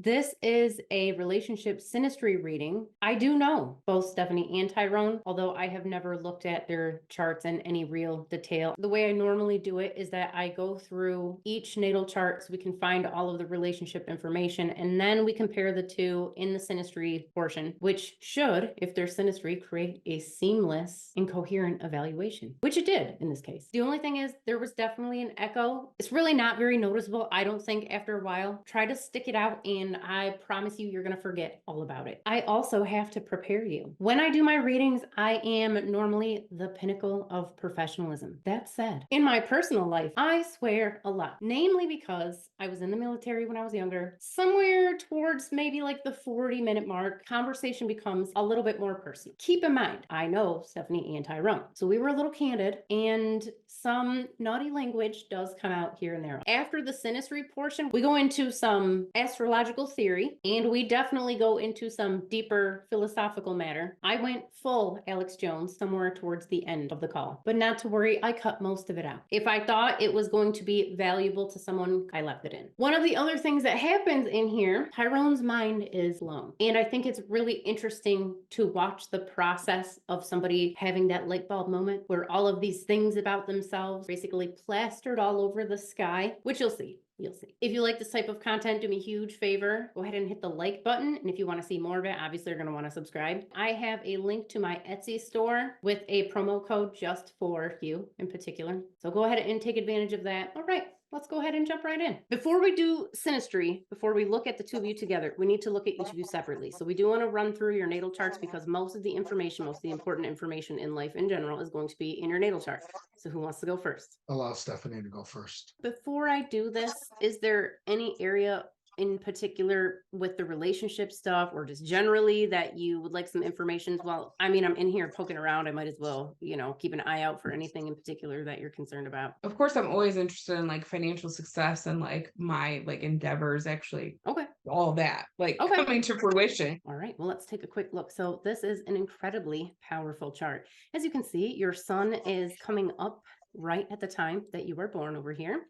This is a relationship synastry reading. I do know both Stephanie and Tyrone, although I have never looked at their charts in any real detail. The way I normally do it is that I go through each natal chart so we can find all of the relationship information, and then we compare the two in the synastry portion, which should, if there's synastry, create a seamless and coherent evaluation, which it did in this case. The only thing is there was definitely an echo. It's really not very noticeable, I don't think, after a while. Try to stick it out and I promise you're going to forget all about it. I also have to prepare you. When I do my readings, I am normally the pinnacle of professionalism. That said, in my personal life, I swear a lot, namely because I was in the military when I was younger. Somewhere towards maybe like the 40-minute mark, conversation becomes a little bit more personal. Keep in mind, I know Stephanie and Tyrone, so we were a little candid, and some naughty language does come out here and there. After the synastry portion, we go into some astrological theory, and we definitely go into some deeper philosophical matter. I went full Alex Jones somewhere towards the end of the call, but not to worry, I cut most of it out. If I thought it was going to be valuable to someone, I left it in. One of the other things that happens in here, Tyrone's mind is blown. And I think it's really interesting to watch the process of somebody having that light bulb moment where all of these things about themselves basically plastered all over the sky, which you'll see. You'll see. If you like this type of content, do me a huge favor. Go ahead and hit the like button. And if you want to see more of it, obviously you're going to want to subscribe. I have a link to my Etsy store with a promo code just for you in particular. So go ahead and take advantage of that. All right. Let's go ahead and jump right in. Before we do synastry, before we look at the two of you together, we need to look at each of you separately. So we do want to run through your natal charts because most of the information, most of the important information in life in general is going to be in your natal chart. So who wants to go first? Allow Stephanie to go first. Before I do this, is there any area in particular with the relationship stuff or just generally that you would like some information? Well, I mean, I'm in here poking around. I might as well, keep an eye out for anything in particular that you're concerned about. Of course, I'm always interested in like financial success and like my like endeavors, actually. Okay. All that coming to fruition. All right. Well, let's take a quick look. So this is an incredibly powerful chart. As you can see, your sun is coming up right at the time that you were born over here.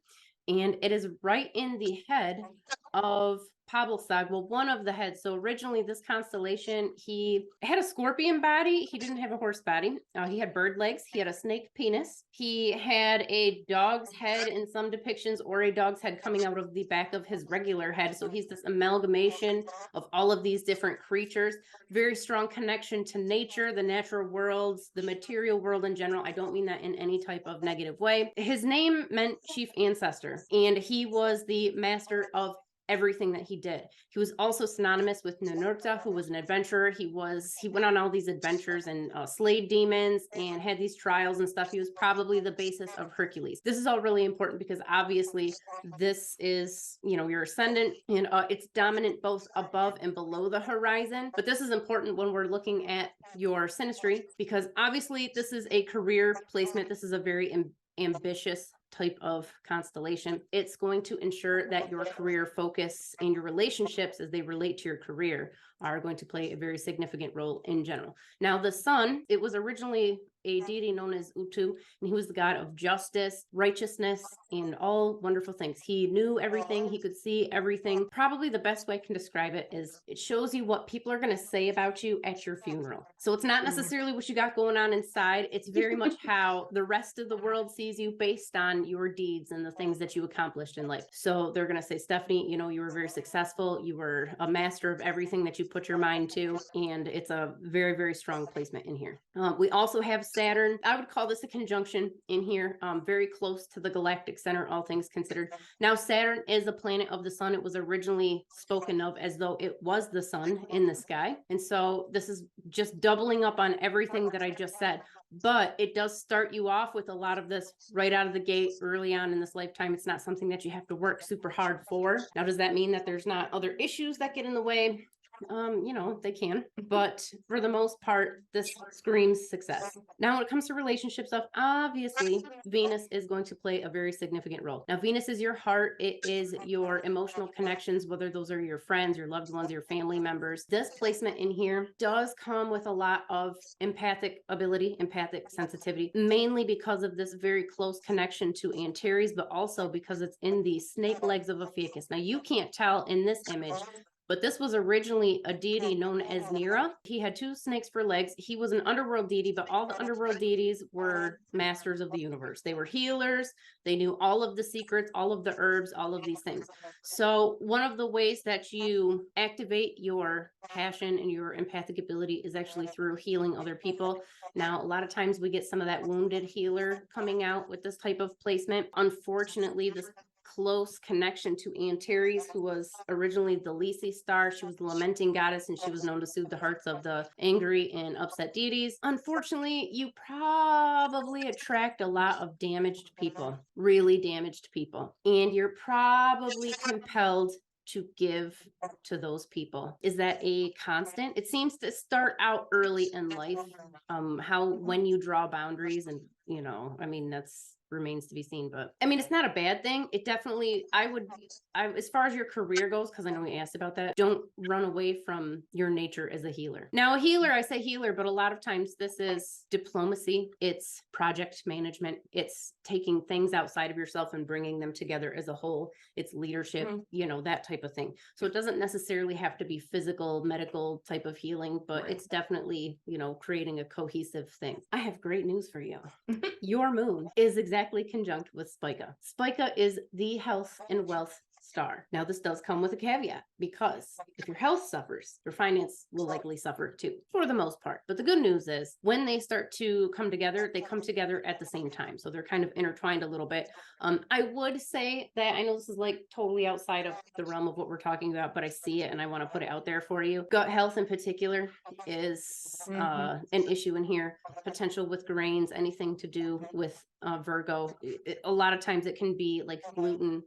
And it is right in the head of Pablo-Sag, well, one of the heads. So originally this constellation, he had a scorpion body. He didn't have a horse body. He had bird legs. He had a snake penis. He had a dog's head in some depictions, or a dog's head coming out of the back of his regular head. So he's this amalgamation of all of these different creatures. Very strong connection to nature, the natural worlds, the material world in general. I don't mean that in any type of negative way. His name meant chief ancestor, and he was the master of everything that he did. He was also synonymous with Ninurta, who was an adventurer. He went on all these adventures and slayed demons and had these trials and stuff. He was probably the basis of Hercules. This is all really important because obviously this is, your ascendant, and it's dominant both above and below the horizon. But this is important when we're looking at your synastry because obviously this is a career placement. This is a very ambitious type of constellation. It's going to ensure that your career focus and your relationships as they relate to your career are going to play a very significant role in general. Now, the sun, it was originally a deity known as Utu, and he was the god of justice, righteousness, and all wonderful things. He knew everything. He could see everything. Probably the best way I can describe it is it shows you what people are going to say about you at your funeral. So it's not necessarily what you got going on inside. It's very much how the rest of the world sees you based on your deeds and the things that you accomplished in life. So they're going to say, Stephanie, you were very successful. You were a master of everything that you put your mind to. And it's a very, very strong placement in here. We also have Saturn. I would call this a conjunction in here, very close to the galactic center, all things considered. Now, Saturn is a planet of the sun. It was originally spoken of as though it was the sun in the sky. And so this is just doubling up on everything that I just said. But it does start you off with a lot of this right out of the gate early on in this lifetime. It's not something that you have to work super hard for. Now, does that mean that there's not other issues that get in the way? They can, but for the most part, this screams success. Now, when it comes to relationship stuff, obviously, Venus is going to play a very significant role. Now, Venus is your heart. It is your emotional connections, whether those are your friends, your loved ones, your family members. This placement in here does come with a lot of empathic ability, empathic sensitivity, mainly because of this very close connection to Antares, but also because it's in the snake legs of Ophiuchus. Now, you can't tell in this image, But this was originally a deity known as Nera. He had 2 snakes for legs. He was an underworld deity, but all the underworld deities were masters of the universe. They were healers. They knew all of the secrets, all of the herbs, all of these things. So one of the ways that you activate your passion and your empathic ability is actually through healing other people. Now, a lot of times we get some of that wounded healer coming out with this type of placement. Unfortunately, this close connection to Antares, who was originally the Lisi star. She was the lamenting goddess, and she was known to soothe the hearts of the angry and upset deities. Unfortunately, you probably attract a lot of damaged people, really damaged people, and you're probably compelled to give to those people. Is that a constant? It seems to start out early in life. When you draw boundaries, and I mean, that's remains to be seen, but I mean, it's not a bad thing. It definitely, as far as your career goes, because I know we asked about that, don't run away from your nature as a healer. Now, a healer, I say healer, but a lot of times this is diplomacy. It's project management. It's taking things outside of yourself and bringing them together as a whole. It's leadership, that type of thing. So it doesn't necessarily have to be physical, medical type of healing, but it's definitely, creating a cohesive thing. I have great news for you. Your moon is exactly conjunct with Spica. Spica is the health and wealth star. Now, this does come with a caveat, because if your health suffers, your finance will likely suffer too, for the most part. But the good news is when they start to come together, they come together at the same time. So they're kind of intertwined a little bit. I would say that, I know this is like totally outside of the realm of what we're talking about, but I see it and I want to put it out there for you. Gut health in particular is an issue in here. Potential with grains, anything to do with Virgo. A lot of times it can be like gluten,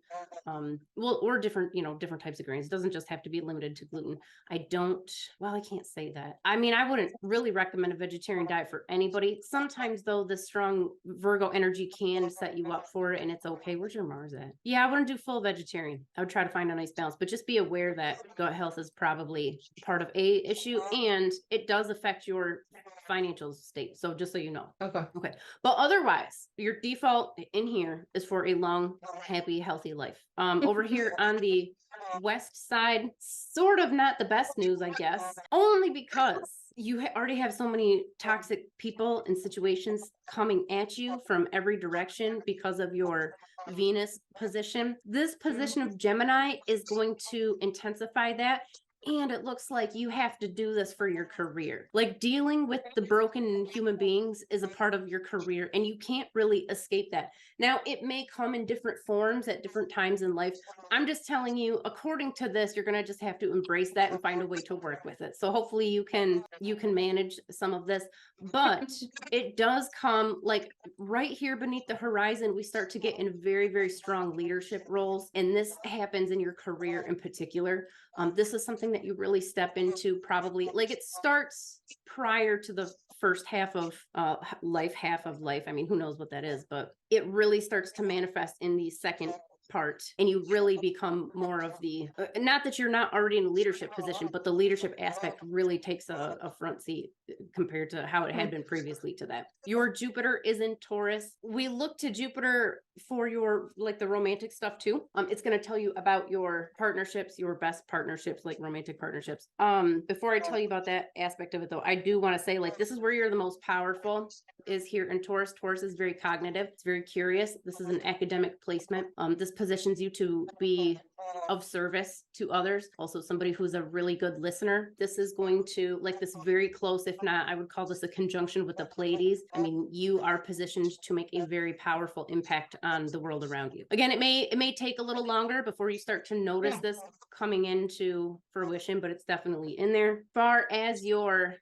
or different, different types of grains. It doesn't just have to be limited to gluten. I can't say that. I mean, I wouldn't really recommend a vegetarian diet for anybody. Sometimes though, the strong Virgo energy can set you up for it, and it's okay. Where's your Mars at? Yeah, I wouldn't do full vegetarian. I would try to find a nice balance, but just be aware that gut health is probably part of a issue, and it does affect your financial state. So just so you know. Okay. But otherwise, your default in here is for a long, happy, healthy life. Over here on the west side, sort of not the best news, I guess, only because you already have so many toxic people and situations coming at you from every direction because of your Venus position. This position of Gemini is going to intensify that. And it looks like you have to do this for your career. Like, dealing with the broken human beings is a part of your career, and you can't really escape that. Now, it may come in different forms at different times in life. I'm just telling you, according to this, you're going to just have to embrace that and find a way to work with it. So hopefully you can manage some of this, but it does come like right here beneath the horizon. We start to get in very, very strong leadership roles. And this happens in your career in particular. This is something that you really step into probably, like, it starts prior to the first half of life. I mean, who knows what that is, but it really starts to manifest in the second part, and you really become more of the, not that you're not already in a leadership position, but the leadership aspect really takes a front seat compared to how it had been previously to that. Your Jupiter is in Taurus. We look to Jupiter for your, like, the romantic stuff too. It's going to tell you about your partnerships, your best partnerships, like romantic partnerships. Before I tell you about that aspect of it though, I do want to say, like, this is where you're the most powerful, is here in Taurus. Taurus is very cognitive. It's very curious. This is an academic placement. This positions you to be of service to others. Also somebody who's a really good listener. This is going to, like, this very close, if not, I would call this a conjunction with the Pleiades. I mean, you are positioned to make a very powerful impact on the world around you. Again, it may take a little longer before you start to notice this coming into fruition, but it's definitely in there. As far as your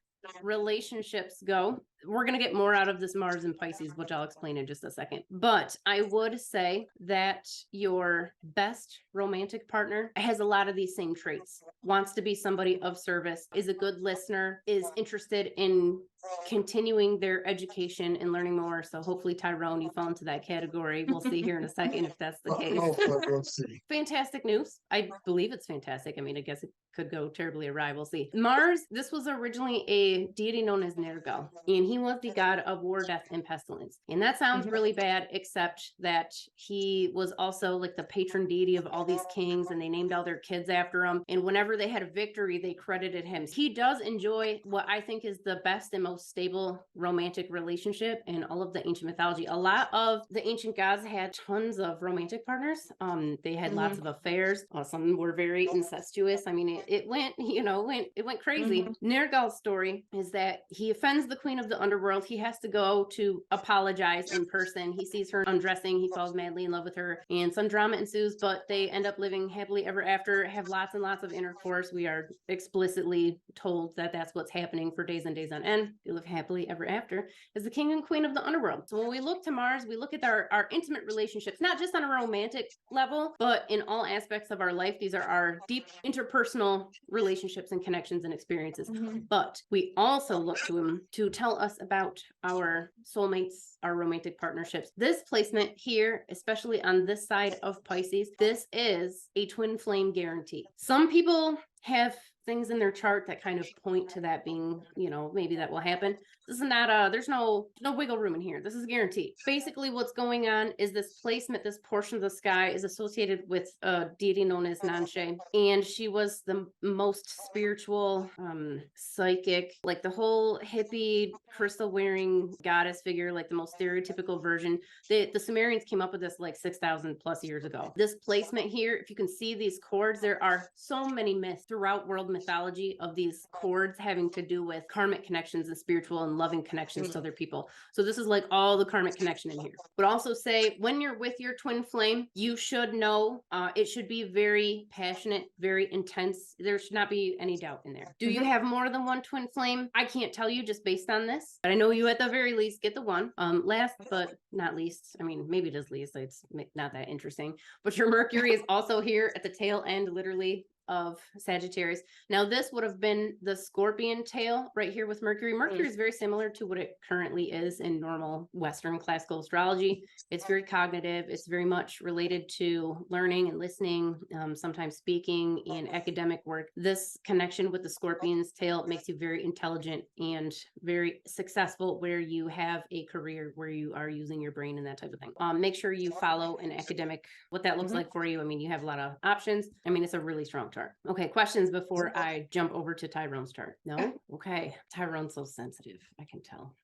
relationships go, we're going to get more out of this Mars and Pisces, which I'll explain in just a second. But I would say that your best romantic partner has a lot of these same traits. Wants to be somebody of service, is a good listener, is interested in continuing their education and learning more. So hopefully, Tyrone, you fall into that category. We'll see here in a second if that's the case. Hopefully we'll see. Fantastic news. I believe it's fantastic. I mean, I guess it could go terribly awry. We'll see. Mars, this was originally a deity known as Nergal, and he was the god of war, death, and pestilence. And that sounds really bad, except that he was also like the patron deity of all these kings, and they named all their kids after him. And whenever they had a victory, they credited him. He does enjoy what I think is the best and most stable romantic relationship in all of the ancient mythology. A lot of the ancient gods had tons of romantic partners. They had lots of affairs. Some were very incestuous. I mean, it went, it went crazy. Nergal's story is that he offends the queen of the underworld. He has to go to apologize in person. He sees her undressing. He falls madly in love with her, and some drama ensues, but they end up living happily ever after, have lots and lots of intercourse. We are explicitly told that that's what's happening for days and days on end. They live happily ever after as the king and queen of the underworld. So when we look to Mars, we look at our intimate relationships, not just on a romantic level, but in all aspects of our life. These are our deep interpersonal relationships and connections and experiences. But we also look to him to tell us about our soulmates, our romantic partnerships. This placement here, especially on this side of Pisces, this is a twin flame guarantee. Some people have things in their chart that kind of point to that being, maybe that will happen. This is not there's no wiggle room in here. This is guaranteed. Basically what's going on is this placement, this portion of the sky is associated with a deity known as Nanshe. And she was the most spiritual, psychic, like the whole hippie, crystal wearing goddess figure, like the most stereotypical version. The Sumerians came up with this like 6,000 plus years ago. This placement here, if you can see these chords, there are so many myths throughout world mythology of these chords having to do with karmic connections and spiritual and loving connections to other people. So this is like all the karmic connection in here. But also say when you're with your twin flame, you should know it should be very passionate, very intense. There should not be any doubt in there. Do you have more than one twin flame? I can't tell you just based on this, but I know you at the very least get the one. Last but not least, I mean, maybe it is least, it's not that interesting, but your Mercury is also here at the tail end, literally, of Sagittarius. Now this would have been the Scorpion tail right here with Mercury. Mercury is very similar to what it currently is in normal Western classical astrology. It's very cognitive. It's very much related to learning and listening, sometimes speaking and academic work. This connection with the Scorpion's tail makes you very intelligent and very successful where you have a career where you are using your brain and that type of thing. Make sure you follow an academic, what that looks like for you. I mean, you have a lot of options. I mean, it's a really strong chart. Okay, questions before I jump over to Tyrone's chart? No? Okay. Tyrone's so sensitive. I can tell.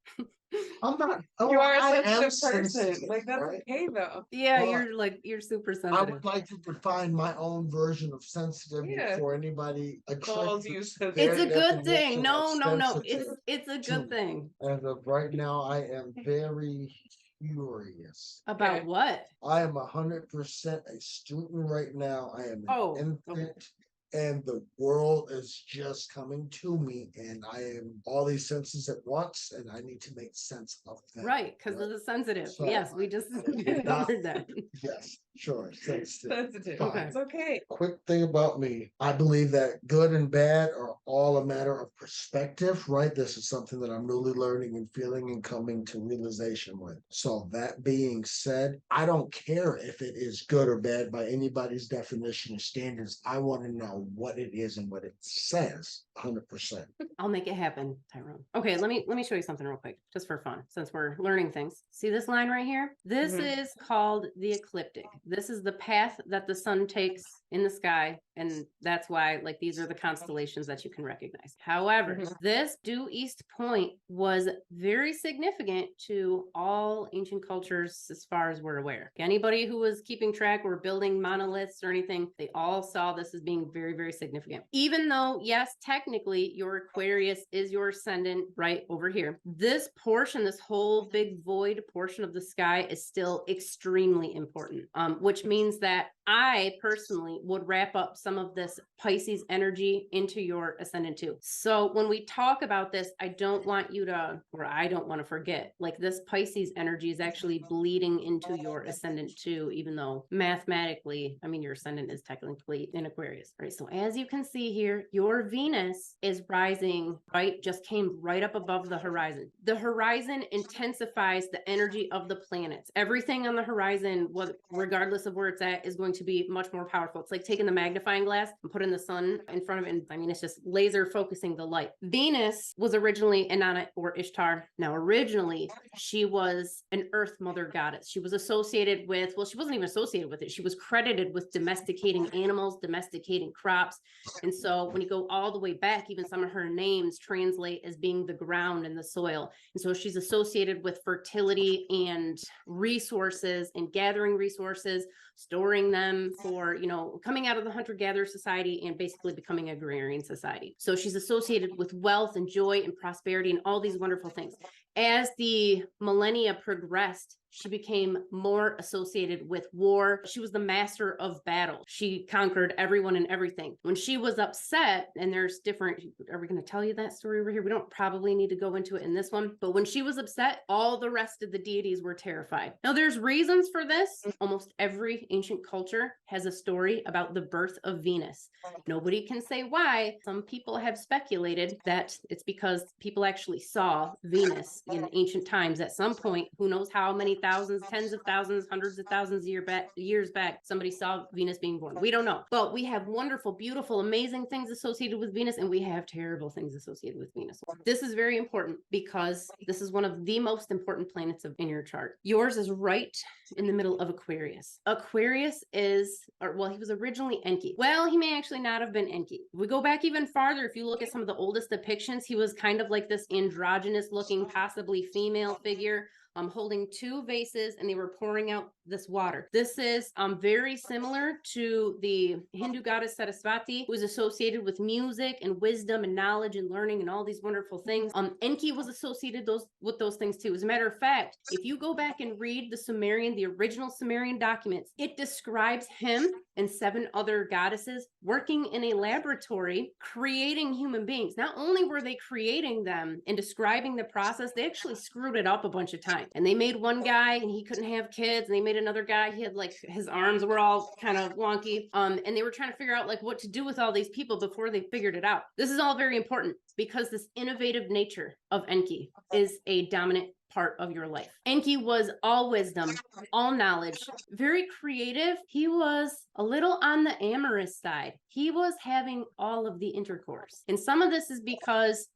I'm not. You are I a am sensitive person. sensitive, Like that's right? okay though. Yeah, Well, you're super I sensitive. would like to define my own version of sensitive Yeah. before anybody Calls attributes you It's their a good thing. definition No, of no, no. sensitive It's a to good thing. As of right now, I am very curious. About Okay. what? I am 100% a student right now. I am Oh, an okay. infant. And the world is just coming to me, and I am all these senses at once, and I need to make sense of them. Right, because of the sensitive. So, Yes, we just not- covered that. Yes, sure, sensitive. Sensitive. Fine. Okay. It's okay. Quick thing about me, I believe that good and bad are all a matter of perspective, right? This is something that I'm really learning and feeling and coming to realization with. So that being said, I don't care if it is good or bad by anybody's definition or standards. I want to know what it is and what it says 100%. I'll make it happen, Tyrone. Okay, let me show you something real quick, just for fun, since we're learning things. See this line right here? This is called the ecliptic. This is the path that the sun takes in the sky, and that's why, like, these are the constellations that you can recognize. However, this due east point was very significant to all ancient cultures as far as we're aware. Anybody who was keeping track or building monoliths or anything, they all saw this as being very, very significant. Even though, yes, technically your Aquarius is your ascendant right over here, this portion, this whole big void portion of the sky is still extremely important, which means that I personally would wrap up some of this Pisces energy into your ascendant too. So when we talk about this, I don't want you to, or I don't want to forget, like this Pisces energy is actually bleeding into your ascendant too, even though mathematically, I mean, your ascendant is technically in Aquarius, right? So as you can see here, your Venus is rising, right? Just came right up above the horizon. The horizon intensifies the energy of the planets. Everything on the horizon, regardless of where it's at, is going to be much more powerful. It's like taking the magnifying glass and putting the sun in front of it. And I mean, it's just laser focusing the light. Venus was originally Inanna or Ishtar. Now, originally, she was an earth mother goddess. She was associated with, well, she wasn't even associated with it. She was credited with domesticating animals, domesticating crops. And so when you go all the way back, even some of her names translate as being the ground and the soil. And so she's associated with fertility and resources and gathering resources, storing them for, coming out of the hunter-gatherer society and basically becoming an agrarian society. So she's associated with wealth and joy and prosperity and all these wonderful things. As the millennia progressed, she became more associated with war. She was the master of battle. She conquered everyone and everything. When she was upset, and there's different, are we going to tell you that story over here? We don't probably need to go into it in this one, but when she was upset, all the rest of the deities were terrified. Now, there's reasons for this. Almost every ancient culture has a story about the birth of Venus. Nobody can say why. Some people have speculated that it's because people actually saw Venus in ancient times at some point. Who knows how many thousands, tens of thousands, hundreds of thousands of years back, somebody saw Venus being born. We don't know. But we have wonderful, beautiful, amazing things associated with Venus, and we have terrible things associated with Venus. This is very important because this is one of the most important planets in your chart. Yours is right in the middle of Aquarius. Aquarius is, he was originally Enki. Well, he may actually not have been Enki. If we go back even farther, if you look at some of the oldest depictions, he was kind of like this androgynous looking, possibly female figure, holding two vases, and they were pouring out this water. This is very similar to the Hindu goddess Saraswati, who is associated with music and wisdom and knowledge and learning and all these wonderful things. Enki was associated with those things too. As a matter of fact, if you go back and read the original Sumerian documents, it describes him and 7 other goddesses working in a laboratory creating human beings. Not only were they creating them and describing the process, they actually screwed it up a bunch of times. And they made one guy and he couldn't have kids, and they made another guy, he had like his arms were all kind of wonky. And they were trying to figure out like what to do with all these people before they figured it out. This is all very important because this innovative nature of Enki is a dominant part of your life. Enki was all wisdom, all knowledge, very creative. He was a little on the amorous side. He was having all of the intercourse. And some of this is because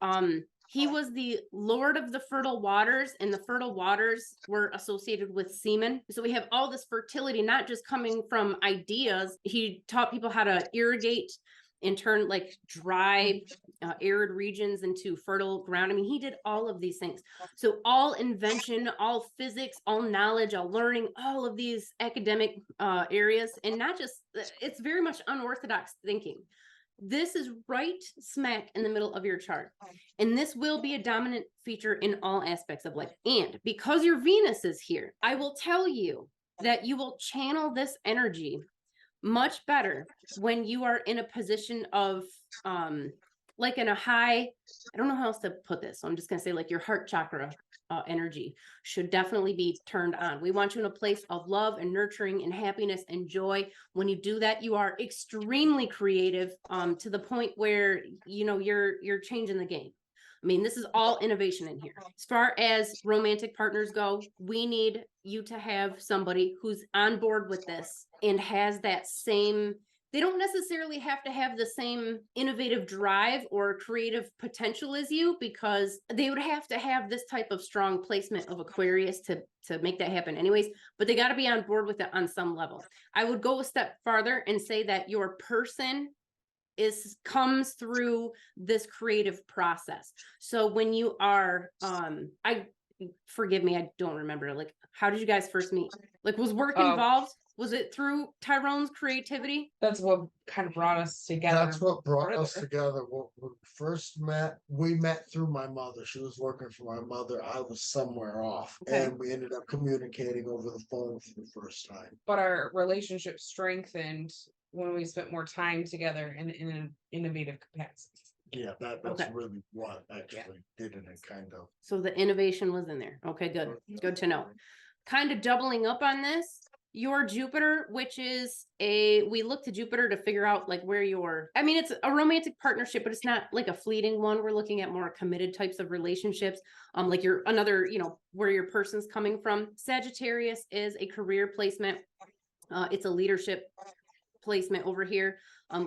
he was the lord of the fertile waters, and the fertile waters were associated with semen. So we have all this fertility, not just coming from ideas. He taught people how to irrigate and turn like dry, arid regions into fertile ground. I mean, he did all of these things. So all invention, all physics, all knowledge, all learning, all of these academic areas, and not just, it's very much unorthodox thinking. This is right smack in the middle of your chart. And this will be a dominant feature in all aspects of life. And because your Venus is here, I will tell you that you will channel this energy much better when you are in a position of like in a high, I don't know how else to put this, so I'm just going to say like your heart chakra energy should definitely be turned on. We want you in a place of love and nurturing and happiness and joy. When you do that, you are extremely creative to the point where you're changing the game. I mean, this is all innovation in here. As far as romantic partners go, we need you to have somebody who's on board with this and has that same, they don't necessarily have to have the same innovative drive or creative potential as you, because they would have to have this type of strong placement of Aquarius to make that happen anyways, but they got to be on board with it on some level. I would go a step farther and say that your person comes through this creative process. So when you are, forgive me, I don't remember, like, how did you guys first meet? Like, was work involved? Was it through Tyrone's creativity? That's what kind of brought us together. That's what brought us further. together. When we first met, we met through my mother. She was working for my mother. I was somewhere off. Okay. And we ended up communicating over the phone for the first time. But our relationship strengthened when we spent more time together in an innovative capacity. Yeah, that's Okay. really what actually did it, kind of. So the innovation was in there. Okay, good. Good to know. Kind of doubling up on this, your Jupiter, which is we look to Jupiter to figure out like where I mean, it's a romantic partnership, but it's not like a fleeting one. We're looking at more committed types of relationships. Like another, where your person's coming from. Sagittarius is a career placement. It's a leadership placement over here.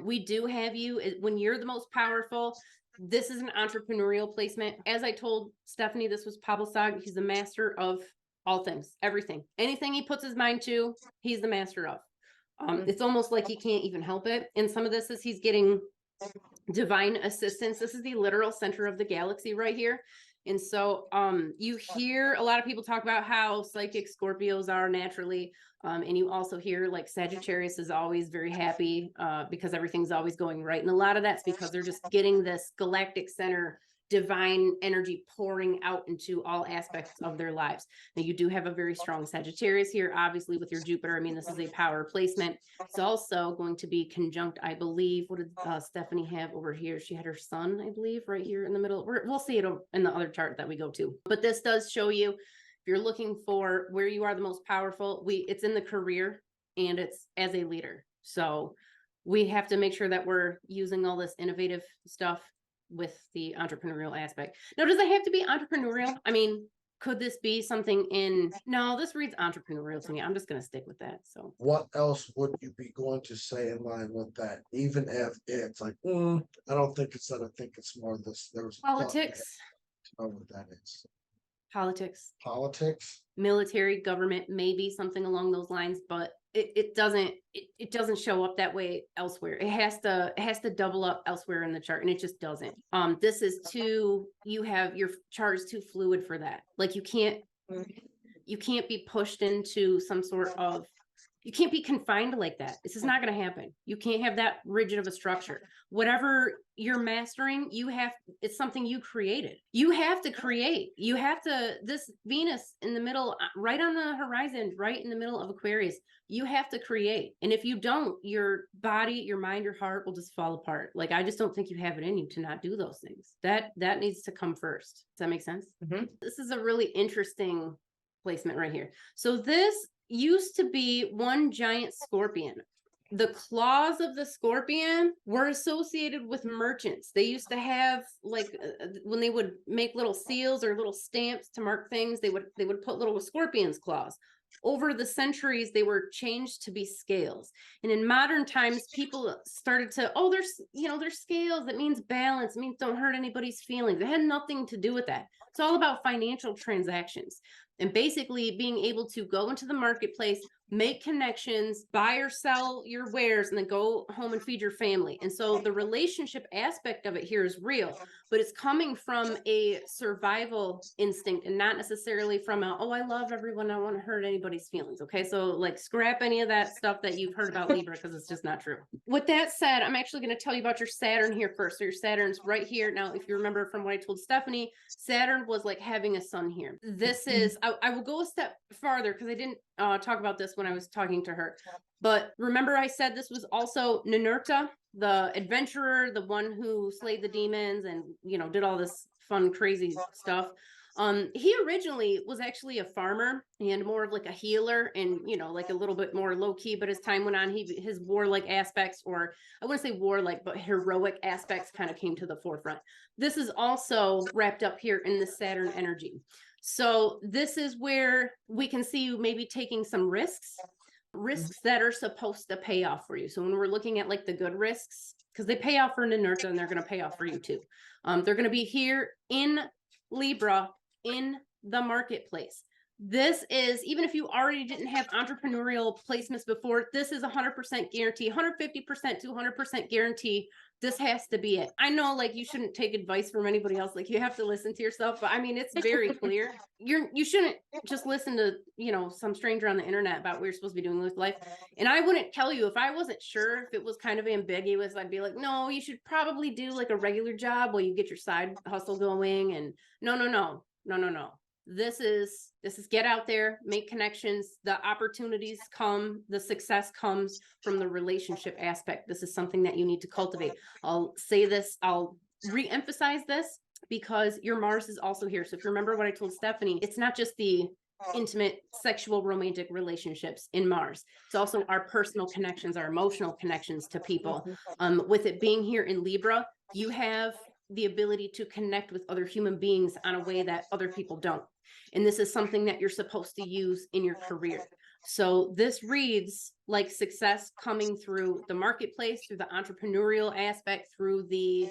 We do have you when you're the most powerful. This is an entrepreneurial placement. As I told Stephanie, this was Pablo Sag. He's the master of all things, everything, anything he puts his mind to, he's the master of. It's almost like he can't even help it. And some of this is he's getting divine assistance. This is the literal center of the galaxy right here. And so you hear a lot of people talk about how psychic Scorpios are naturally. And you also hear like Sagittarius is always very happy because everything's always going right. And a lot of that's because they're just getting this galactic center divine energy pouring out into all aspects of their lives. Now you do have a very strong Sagittarius here, obviously with your Jupiter. I mean, this is a power placement. It's also going to be conjunct, I believe. What did Stephanie have over here? She had her sun, I believe, right here in the middle. We'll see it in the other chart that we go to. But this does show you, if you're looking for where you are the most powerful, it's in the career and it's as a leader. So we have to make sure that we're using all this innovative stuff with the entrepreneurial aspect. Now, does it have to be entrepreneurial? I mean, could this be something no, this reads entrepreneurial to me. I'm just going to stick with that. So what else would you be going to say in line with that? Even if it's like, I don't think it's that. I think it's more this. There's politics. I don't know what that is. Politics, military, government, maybe something along those lines, but it doesn't show up that way elsewhere. It has to double up elsewhere in the chart, and it just doesn't. This is your chart is too fluid for that. Like you can't be pushed into some sort of, you can't be confined like that. This is not going to happen. You can't have that rigid of a structure. Whatever you're mastering, it's something you created. You have to create. This Venus in the middle, right on the horizon, right in the middle of Aquarius, you have to create. And if you don't, your body, your mind, your heart will just fall apart. Like, I just don't think you have it in you to not do those things. That needs to come first. Does that make sense? Mm-hmm. This is a really interesting placement right here. So this used to be one giant scorpion. The claws of the scorpion were associated with merchants. They used to have when they would make little seals or little stamps to mark things, they would put little scorpion's claws. Over the centuries, they were changed to be scales. And in modern times, people started to, there's scales. That means balance. It means don't hurt anybody's feelings. It had nothing to do with that. It's all about financial transactions. And basically being able to go into the marketplace, make connections, buy or sell your wares, and then go home and feed your family. And so the relationship aspect of it here is real, but it's coming from a survival instinct and not necessarily from I love everyone, I don't want to hurt anybody's feelings. Okay, so scrap any of that stuff that you've heard about Libra, because it's just not true. With that said, I'm actually going to tell you about your Saturn here first. So your Saturn's right here. Now, if you remember from what I told Stephanie, Saturn was like having a sun here. This is, I will go a step farther because I didn't talk about this when I was talking to her. But remember I said this was also Ninurta, the adventurer, the one who slayed the demons and, did all this fun, crazy stuff. He originally was actually a farmer and more of like a healer and, like a little bit more low key, but as time went on, his warlike aspects, or I wouldn't say warlike, but heroic aspects kind of came to the forefront. This is also wrapped up here in the Saturn energy. So this is where we can see you maybe taking some risks that are supposed to pay off for you. So when we're looking at the good risks, because they pay off for Ninurta and they're going to pay off for you too. They're going to be here in Libra in the marketplace. This is, even if you already didn't have entrepreneurial placements before, this is 100% guarantee, 150% to 100% guarantee. This has to be it. I know, like, you shouldn't take advice from anybody else. Like, you have to listen to yourself, but I mean, it's very clear. You shouldn't just listen to, you know, some stranger on the internet about what you're supposed to be doing with life. And I wouldn't tell you if I wasn't sure, if it was kind of ambiguous, I'd be like, no, you should probably do like a regular job while you get your side hustle going. And no. This is get out there, make connections. The opportunities come, the success comes from the relationship aspect. This is something that you need to cultivate. I'll say this, I'll re-emphasize this, because your Mars is also here. So if you remember what I told Stephanie, it's not just the intimate sexual romantic relationships in Mars. It's also our personal connections, our emotional connections to people. With it being here in Libra, you have the ability to connect with other human beings on a way that other people don't. And this is something that you're supposed to use in your career. So this reads like success coming through the marketplace, through the entrepreneurial aspect, through the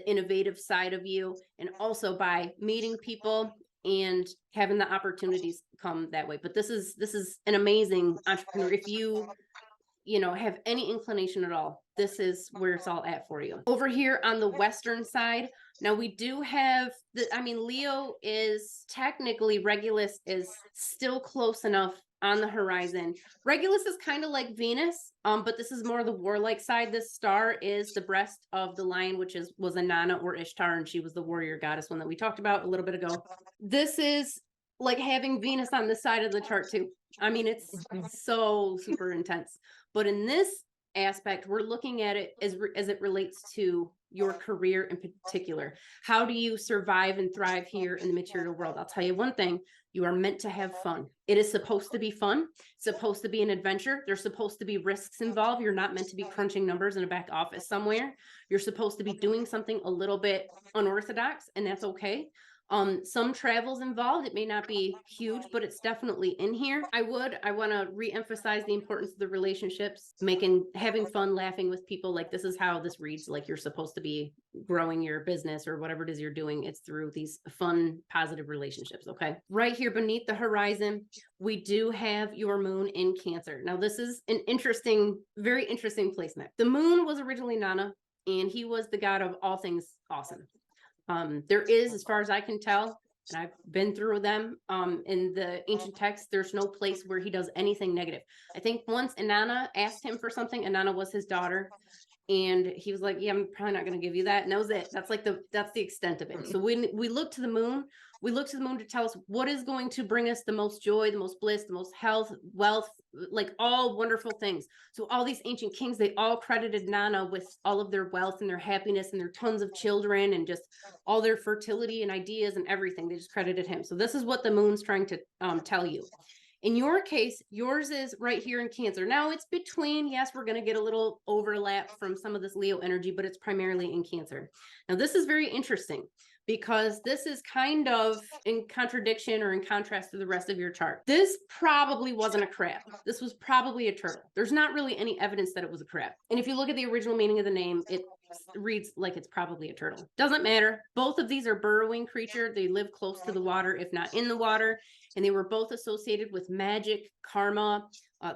innovative side of you, and also by meeting people and having the opportunities come that way. But this is an amazing entrepreneur. If you know, have any inclination at all, this is where it's all at for you. Over here on the Western side, now we do have Leo is technically, Regulus is still close enough on the horizon. Regulus is kind of like Venus, but this is more the warlike side. This star is the breast of the lion, which was Inanna or Ishtar, and she was the warrior goddess, one that we talked about a little bit ago. This is like having Venus on this side of the chart too. I mean, it's so super intense. But in this aspect, we're looking at it as it relates to your career in particular. How do you survive and thrive here in the material world? I'll tell you one thing, you are meant to have fun. It is supposed to be fun. It's supposed to be an adventure. There's supposed to be risks involved. You're not meant to be crunching numbers in a back office somewhere. You're supposed to be doing something a little bit unorthodox, and that's okay. Some travel's involved. It may not be huge, but it's definitely in here. I want to re-emphasize the importance of the relationships, having fun, laughing with people. Like, this is how this reads, like you're supposed to be growing your business or whatever it is you're doing. It's through these fun, positive relationships. Okay. Right here beneath the horizon, we do have your moon in Cancer. Now, this is an very interesting placement. The moon was originally Nana, and he was the god of all things awesome. There is, as far as I can tell, and I've been through them, in the ancient texts, there's no place where he does anything negative. I think once Inanna asked him for something, Inanna was his daughter, and he was like, yeah, I'm probably not going to give you that. And that was it. That's the extent of it. So when we look to the moon, to tell us what is going to bring us the most joy, the most bliss, the most health, wealth, like all wonderful things. So all these ancient kings, they all credited Nana with all of their wealth and their happiness and their tons of children and just all their fertility and ideas and everything. They just credited him. So this is what the moon's trying to tell you. In your case, yours is right here in Cancer. Now it's between, yes, we're going to get a little overlap from some of this Leo energy, but it's primarily in Cancer. Now this is very interesting because this is kind of in contradiction or in contrast to the rest of your chart. This probably wasn't a crab. This was probably a turtle. There's not really any evidence that it was a crab. And if you look at the original meaning of the name, it reads like it's probably a turtle. Doesn't matter. Both of these are burrowing creature. They live close to the water, if not in the water. And they were both associated with magic, karma,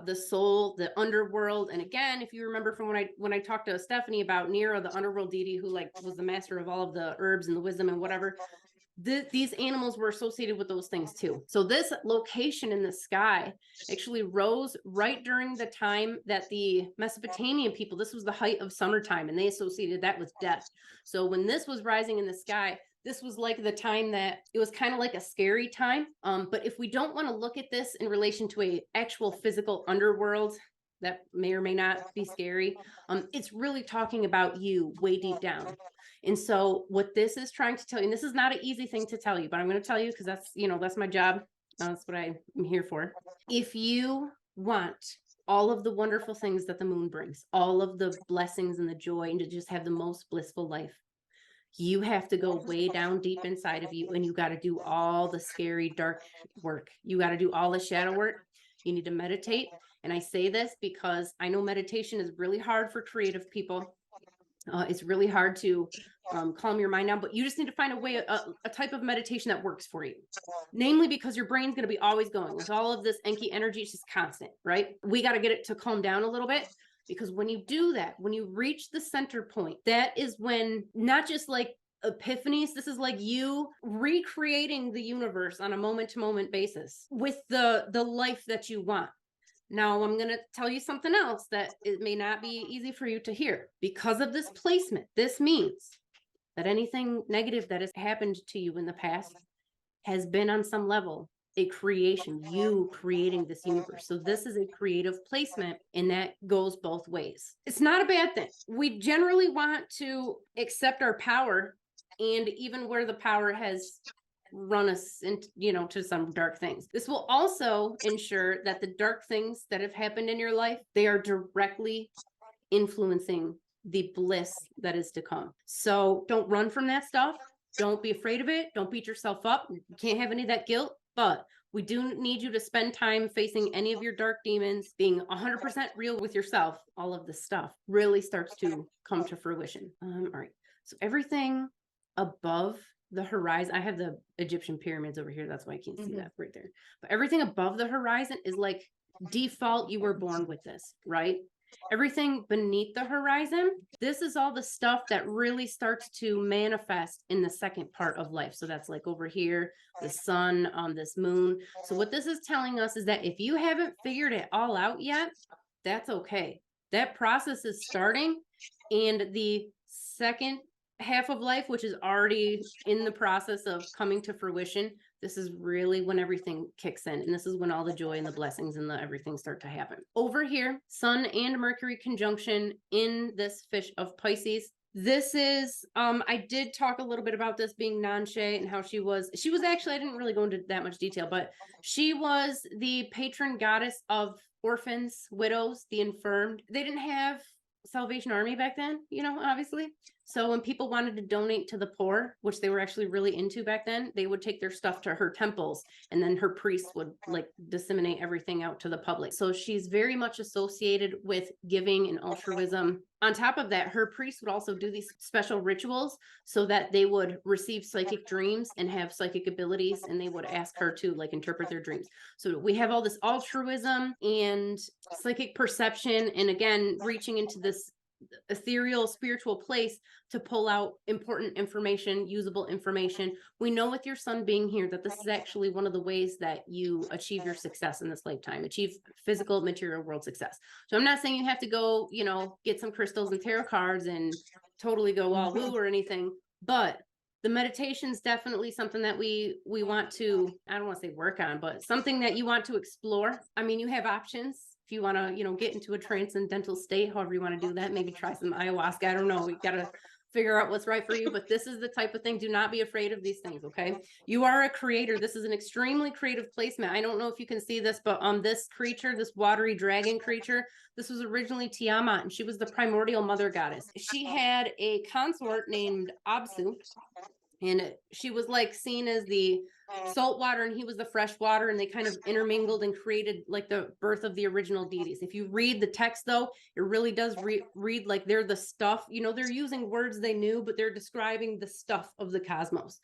the soul, the underworld. And again, if you remember from when I talked to Stephanie about Nero, the underworld deity who was the master of all of the herbs and the wisdom and whatever, these animals were associated with those things too. So this location in the sky actually rose right during the time that the Mesopotamian people, this was the height of summertime, and they associated that with death. So when this was rising in the sky, this was like the time that it was kind of like a scary time. But if we don't want to look at this in relation to a actual physical underworld that may or may not be scary, it's really talking about you way deep down. And so what this is trying to tell you, and this is not an easy thing to tell you, but I'm going to tell you because that's my job. That's what I'm here for. If you want all of the wonderful things that the moon brings, all of the blessings and the joy, and to just have the most blissful life, you have to go way down deep inside of you, and you got to do all the scary, dark work. You got to do all the shadow work. You need to meditate. And I say this because I know meditation is really hard for creative people. It's really hard to calm your mind down, but you just need to find a way, a type of meditation that works for you. Namely, because your brain's going to be always going with all of this Enki energy. It's just constant, right? We got to get it to calm down a little bit, because when you do that, when you reach the center point, that is when not just like epiphanies, this is like you recreating the universe on a moment to moment basis with the life that you want. Now, I'm going to tell you something else that it may not be easy for you to hear. Because of this placement, this means that anything negative that has happened to you in the past has been on some level a creation, you creating this universe. So this is a creative placement, and that goes both ways. It's not a bad thing. We generally want to accept our power, and even where the power has run us into, to some dark things. This will also ensure that the dark things that have happened in your life, they are directly influencing the bliss that is to come. So don't run from that stuff. Don't be afraid of it. Don't beat yourself up. You can't have any of that guilt, but we do need you to spend time facing any of your dark demons, being 100% real with yourself. All of this stuff really starts to come to fruition. All right. So everything above the horizon, I have the Egyptian pyramids over here. That's why I can't see that right there. But everything above the horizon is like default. You were born with this, right? Everything beneath the horizon, this is all the stuff that really starts to manifest in the second part of life. So that's like over here, the sun, this moon. So what this is telling us is that if you haven't figured it all out yet, that's okay. That process is starting, and the second half of life, which is already in the process of coming to fruition, this is really when everything kicks in, and this is when all the joy and the blessings and the everything start to happen. Over here, Sun and Mercury conjunction in this fish of Pisces. This is I did talk a little bit about this being Nanshe and how she was actually, I didn't really go into that much detail, but she was the patron goddess of orphans, widows, the infirmed. They didn't have Salvation Army back then, obviously. So when people wanted to donate to the poor, which they were actually really into back then, they would take their stuff to her temples, and then her priests would like disseminate everything out to the public. So she's very much associated with giving and altruism. On top of that, her priests would also do these special rituals so that they would receive psychic dreams and have psychic abilities, and they would ask her to like interpret their dreams. So we have all this altruism and psychic perception, and again, reaching into this ethereal spiritual place to pull out important information, usable information. We know with your sun being here that this is actually one of the ways that you achieve your success in this lifetime, achieve physical material world success. So I'm not saying you have to go, get some crystals and tarot cards and totally go all woo or anything, but the meditation is definitely something that we want to, I don't want to say work on, but something that you want to explore. I mean, you have options. If you want to, get into a transcendental state, however you want to do that, maybe try some ayahuasca. I don't know. We got to figure out what's right for you, but this is the type of thing. Do not be afraid of these things. Okay. You are a creator. This is an extremely creative placement. I don't know if you can see this, but this creature, this watery dragon creature, this was originally Tiamat, and she was the primordial mother goddess. She had a consort named Absu, and she was like seen as the salt water, and he was the fresh water, and they kind of intermingled and created like the birth of the original deities. If you read the text, though, it really does read like they're the stuff, they're using words they knew, but they're describing the stuff of the cosmos.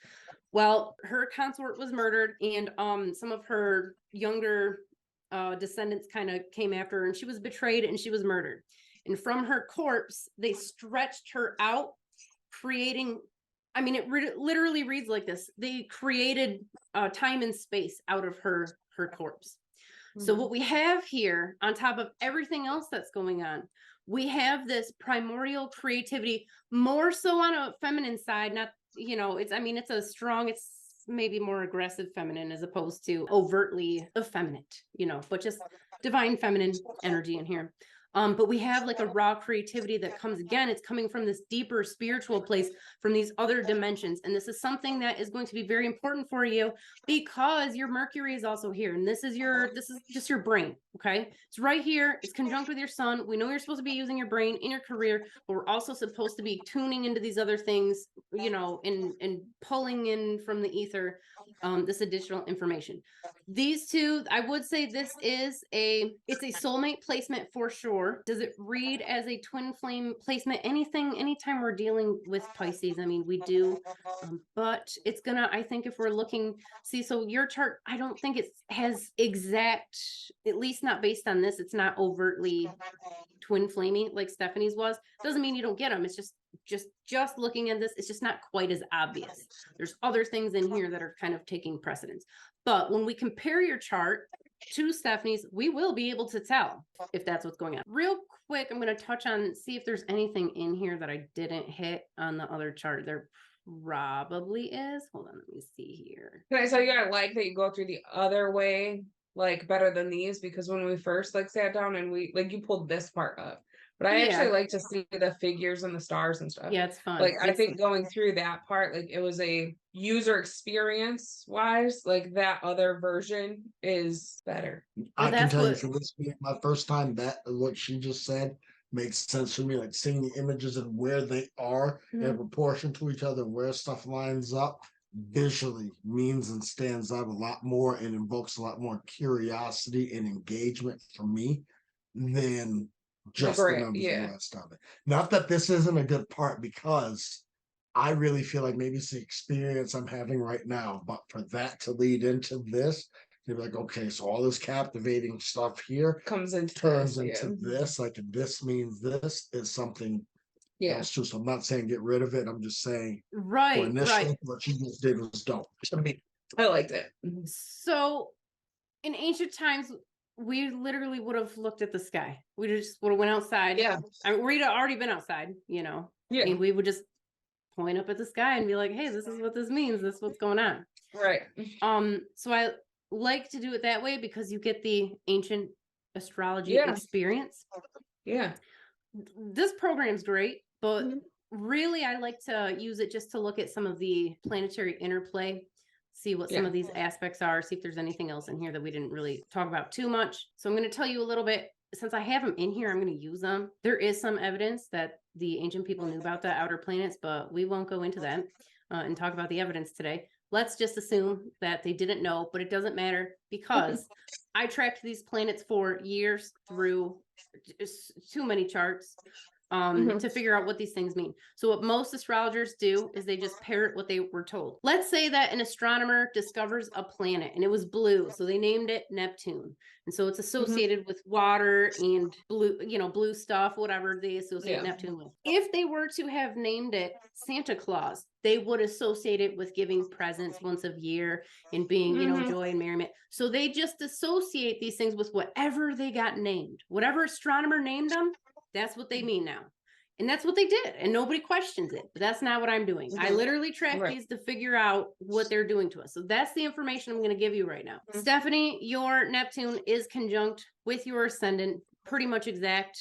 Well, her consort was murdered, and some of her younger descendants kind of came after her, and she was betrayed and she was murdered. And from her corpse, they stretched her out, creating, I mean, it literally reads like this. They created time and space out of her corpse. So what we have here, on top of everything else that's going on, we have this primordial creativity, more so on a feminine side. Not, it's maybe more aggressive feminine as opposed to overtly effeminate, but just divine feminine energy in here. But we have like a raw creativity that comes, again, it's coming from this deeper spiritual place, from these other dimensions. And this is something that is going to be very important for you, because your Mercury is also here. And this is just your brain. Okay. It's right here. It's conjunct with your sun. We know you're supposed to be using your brain in your career, but we're also supposed to be tuning into these other things, and pulling in from the ether, this additional information. These two, I would say this is it's a soulmate placement for sure. sure. Does it read as a twin flame placement? Anytime we're dealing with Pisces, I mean, we do, but it's gonna, I think if we're looking, see, so your chart, I don't think it has exact, at least not based on this, it's not overtly twin flamey like Stephanie's was. Doesn't mean you don't get them. It's just looking at this, it's just not quite as obvious. There's other things in here that are kind of taking precedence. But when we compare your chart to Stephanie's, we will be able to tell if that's what's going on. Real quick, I'm going to touch on, see if there's anything in here that I didn't hit on the other chart. There probably is. Hold on, let me see here. Can I tell you, I like that you go through the other way, like better than these, because when we first like sat down and we like you pulled this part up. But I actually like to see the figures and the stars and stuff. Yeah, it's fun. Like I think going through that part, like it was a user experience wise, like that other version is better. I can that's tell you what- for this being my first time, that what she just said makes sense for me. Like seeing the images and where they are in proportion to each other, where stuff lines up visually means and stands out a lot more and invokes a lot more curiosity and engagement for me than just the numbers and the rest of it. Not that this isn't a good part, because I really feel like maybe it's the experience I'm having right now, but for that to lead into this, you're like, okay, so all this captivating stuff here Comes into turns this, into this, like this means this is something yeah. else too. So I'm not saying get rid of it. I'm just saying for Right, initially right. what you just did was dope. I mean, I liked it. So in ancient times, we literally would have looked at the sky. We just would have went outside. Yeah. I mean, we'd already been outside, you know. Yeah. I mean, we would just point up at the sky and be like, hey, this is what this means. This is what's going on. Right. So I like to do it that way because you get the ancient astrology Yeah. experience. Yeah. This program's great, but really I like to use it just to look at some of the planetary interplay, see what some of these aspects are, see if there's anything else in here that we didn't really talk about too much. So I'm going to tell you a little bit, since I have them in here, I'm going to use them. There is some evidence that the ancient people knew about the outer planets, but we won't go into that and talk about the evidence today. Let's just assume that they didn't know, but it doesn't matter because I tracked these planets for years through too many charts to figure out what these things mean. So what most astrologers do is they just parrot what they were told. Let's say that an astronomer discovers a planet and it was blue, so they named it Neptune. And so it's associated with water and blue, you know, blue stuff, whatever they associate Neptune with. If they were to have named it Santa Claus, they would associate it with giving presents once a year and being, you know, joy and merriment. So they just associate these things with whatever they got named. Whatever astronomer named them, that's what they mean now. And that's what they did. And nobody questions it. But that's not what I'm doing. I literally track these to figure out what they're doing to us. So that's the information I'm going to give you right now. Stephanie, your Neptune is conjunct with your ascendant, pretty much exact.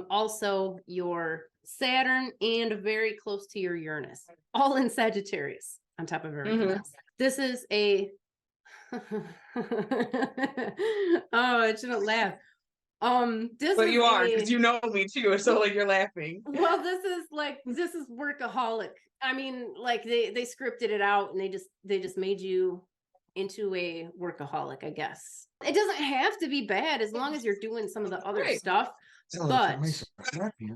Also your Saturn and very close to your Uranus, all in Sagittarius on top of everything else. This is a, oh, I shouldn't laugh. This But is you are, because you know me too, so like you're laughing. Well, this is workaholic. I mean, like they scripted it out and they just made you into a workaholic, I guess. It doesn't have to be bad as long as you're doing some of the other stuff. But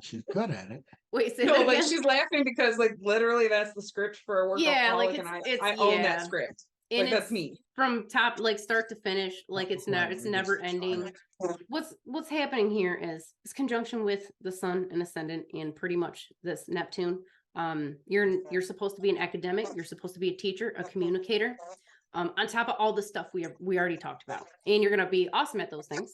she's good at it. wait, say No, that like again? she's laughing because like literally that's the script for a workaholic, Yeah, like and it's I own that script. And like that's me. From top, like start to finish, like it's never ending. What's happening here is this conjunction with the sun and ascendant and pretty much this Neptune. You're supposed to be an academic, you're supposed to be a teacher, a communicator. On top of all the stuff we already talked about. And you're gonna be awesome at those things.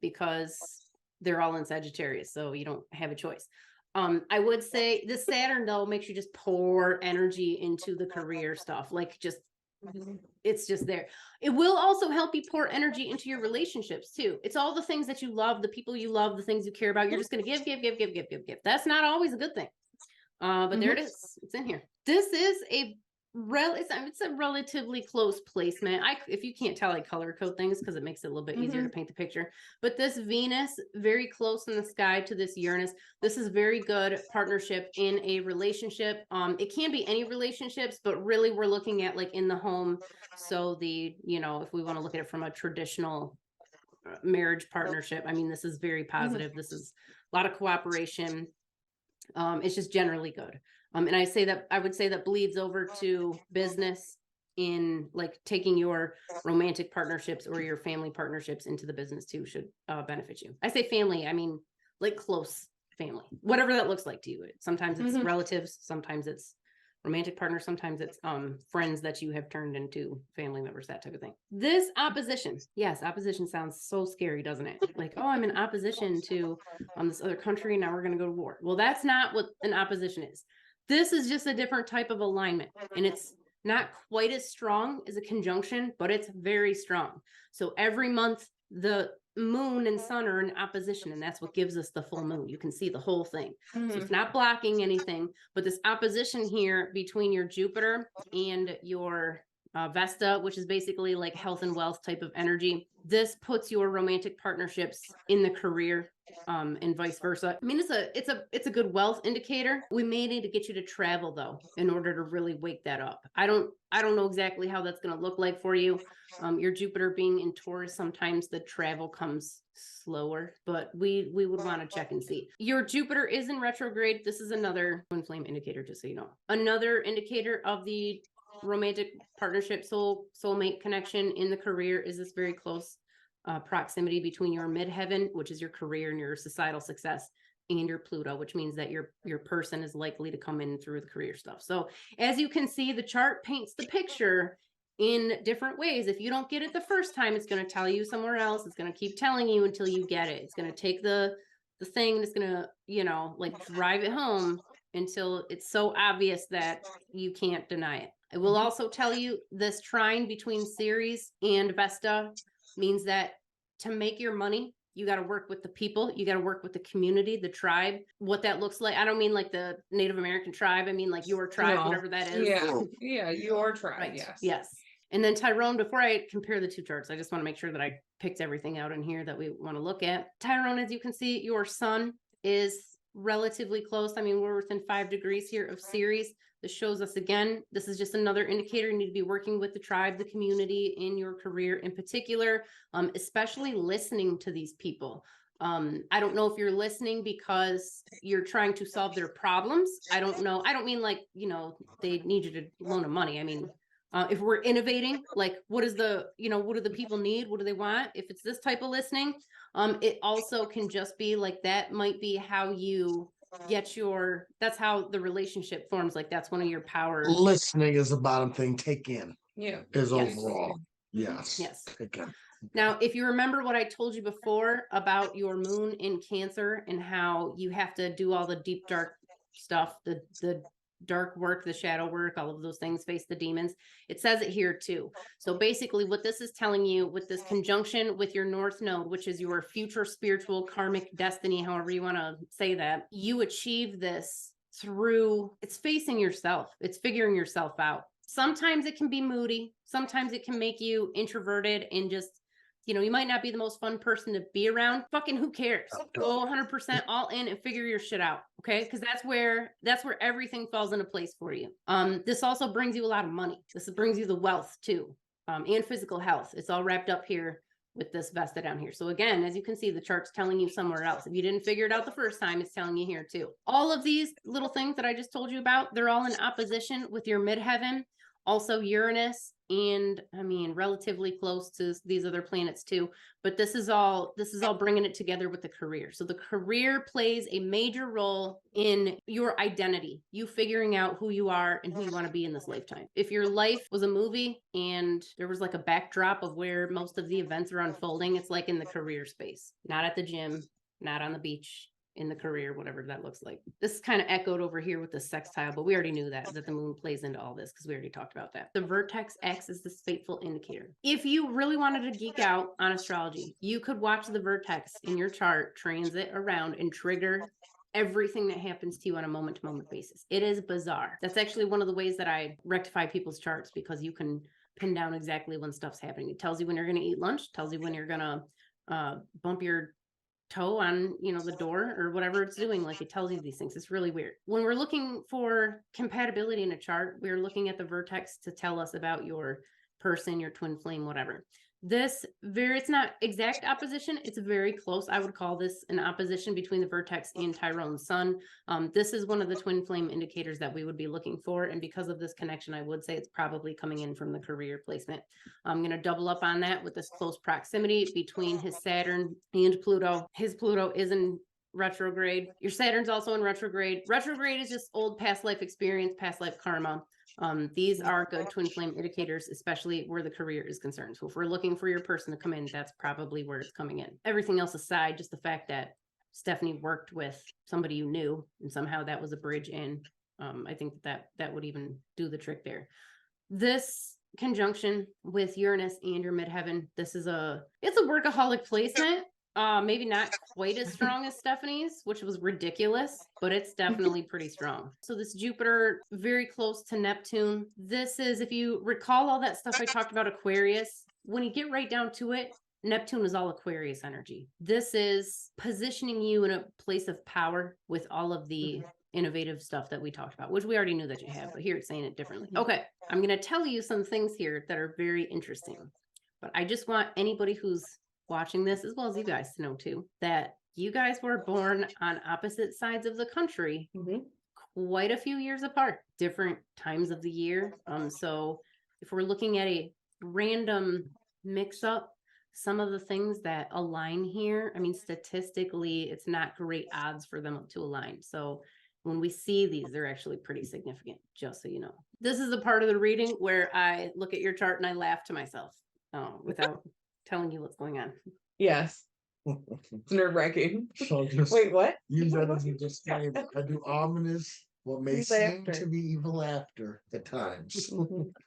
Because they're all in Sagittarius, so you don't have a choice. I would say the Saturn though makes you just pour energy into the career stuff, like just it's just there. It will also help you pour energy into your relationships too. It's all the things that you love, the people you love, the things you care about. You're just going to give. That's not always a good thing. But there it is. It's in here. This is it's a relatively close placement. If you can't tell, I color code things because it makes it a little bit easier to paint the picture. But this Venus, very close in the sky to this Uranus. This is very good partnership in a relationship. It can be any relationships, but really we're looking at like in the home. So if we want to look at it from a traditional marriage partnership. I mean, this is very positive. This is a lot of cooperation. It's just generally good. And I would say that bleeds over to business in like taking your romantic partnerships or your family partnerships into the business too should benefit you. I say family, I mean like close family, whatever that looks like to you. Sometimes it's relatives, sometimes it's romantic partners, sometimes it's friends that you have turned into family members, that type of thing. This opposition, yes, opposition sounds so scary, doesn't it? Like, oh, I'm in opposition to this other country, now we're going to go to war. Well, that's not what an opposition is. This is just a different type of alignment, and it's not quite as strong as a conjunction, but it's very strong. So every month the moon and sun are in opposition, and that's what gives us the full moon. You can see the whole thing. So it's not blocking anything, but this opposition here between your Jupiter and your Vesta, which is basically like health and wealth type of energy, this puts your romantic partnerships in the career and vice versa. I mean, it's a good wealth indicator. We may need to get you to travel though in order to really wake that up. I don't know exactly how that's going to look like for you. Your Jupiter being in Taurus, sometimes the travel comes slower, but we would want to check and see. Your Jupiter is in retrograde. This is another twin flame indicator, just so you know. Another indicator of the romantic partnership soulmate connection in the career is this very close proximity between your midheaven, which is your career and your societal success, and your Pluto, which means that your person is likely to come in through the career stuff. So as you can see, the chart paints the picture in different ways. If you don't get it the first time, it's going to tell you somewhere else. It's going to keep telling you until you get it. It's going to take the thing and it's going to, you know, like drive it home until it's so obvious that you can't deny it. It will also tell you this trine between Ceres and Vesta means that to make your money, you got to work with the people, you got to work with the community, the tribe, what that looks like. I don't mean like the Native American tribe. I mean like your tribe, whatever that is. Yeah, your tribe. Right. Yes. And then Tyrone, before I compare the two charts, I just want to make sure that I picked everything out in here that we want to look at. Tyrone, as you can see, your sun is relatively close. I mean, we're within 5 degrees here of Ceres. This shows us again, this is just another indicator. You need to be working with the tribe, the community in your career in particular, especially listening to these people. I don't know if you're listening because you're trying to solve their problems. I don't know. I don't mean like, you know, they need you to loan them money. I mean, if we're innovating, like what do the people need? What do they want? If it's this type of listening, it also can just be like, that might be how you get that's how the relationship forms. Like that's one of your power. Listening is the bottom thing. Take in. Yeah. Is overall. Yes. Take in. Now, if you remember what I told you before about your moon in Cancer and how you have to do all the deep, dark stuff, the dark work, the shadow work, all of those things, face the demons, it says it here too. So basically what this is telling you with this conjunction with your North Node, which is your future spiritual karmic destiny, however you want to say that, you achieve this through, it's facing yourself. It's figuring yourself out. Sometimes it can be moody. Sometimes it can make you introverted and just, you know, you might not be the most fun person to be around. Fucking who cares? Go 100% all in and figure your shit out. Okay. Cause that's where everything falls into place for you. This also brings you a lot of money. This brings you the wealth too. And physical health. It's all wrapped up here with this Vesta down here. So again, as you can see, the chart's telling you somewhere else. If you didn't figure it out the first time, it's telling you here too. All of these little things that I just told you about, they're all in opposition with your midheaven. Also Uranus, and I mean relatively close to these other planets too, but this is all bringing it together with the career. So the career plays a major role in your identity, you figuring out who you are and who you want to be in this lifetime. If your life was a movie and there was like a backdrop of where most of the events are unfolding, it's like in the career space, not at the gym, not on the beach, in the career, whatever that looks like. This is kind of echoed over here with the sextile, but we already knew that the moon plays into all this because we already talked about that. The vertex X is this fateful indicator. If you really wanted to geek out on astrology, you could watch the vertex in your chart transit around and trigger everything that happens to you on a moment-to-moment basis. It is bizarre. That's actually one of the ways that I rectify people's charts, because you can pin down exactly when stuff's happening. It tells you when you're going to eat lunch, tells you when you're going to bump your toe on, you know, the door or whatever it's doing. Like, it tells you these things. It's really weird. When we're looking for compatibility in a chart, we're looking at the vertex to tell us about your person, your twin flame, whatever. It's not exact opposition. It's very close. I would call this an opposition between the vertex and Tyrone's sun. This is one of the twin flame indicators that we would be looking for. And because of this connection, I would say it's probably coming in from the career placement. I'm going to double up on that with this close proximity between his Saturn and Pluto. His Pluto is in retrograde. Your Saturn's also in retrograde. Retrograde is just old past life experience, past life karma. These are good twin flame indicators, especially where the career is concerned. So if we're looking for your person to come in, that's probably where it's coming in. Everything else aside, just the fact that Stephanie worked with somebody you knew and somehow that was a bridge in, I think that would even do the trick there. This conjunction with Uranus and your midheaven, it's a workaholic placement. Maybe not quite as strong as Stephanie's, which was ridiculous, but it's definitely pretty strong. So this Jupiter, very close to Neptune. This is, if you recall all that stuff I talked about Aquarius, when you get right down to it, Neptune is all Aquarius energy. This is positioning you in a place of power with all of the innovative stuff that we talked about, which we already knew that you have, but here it's saying it differently. Okay, I'm going to tell you some things here that are very interesting, but I just want anybody who's watching this, as well as you guys, to know too, that you guys were born on opposite sides of the country, quite a few years apart, different times of the year. So if we're looking at a random mix up, some of the things that align here, I mean, statistically, it's not great odds for them to align. So when we see these, they're actually pretty significant, just so you know. This is the part of the reading where I look at your chart and I laugh to myself without telling you what's going on. Yes. It's nerve-wracking. So just Wait, what? use that as a disclaimer. I do ominous, what may seem to be evil laughter at times.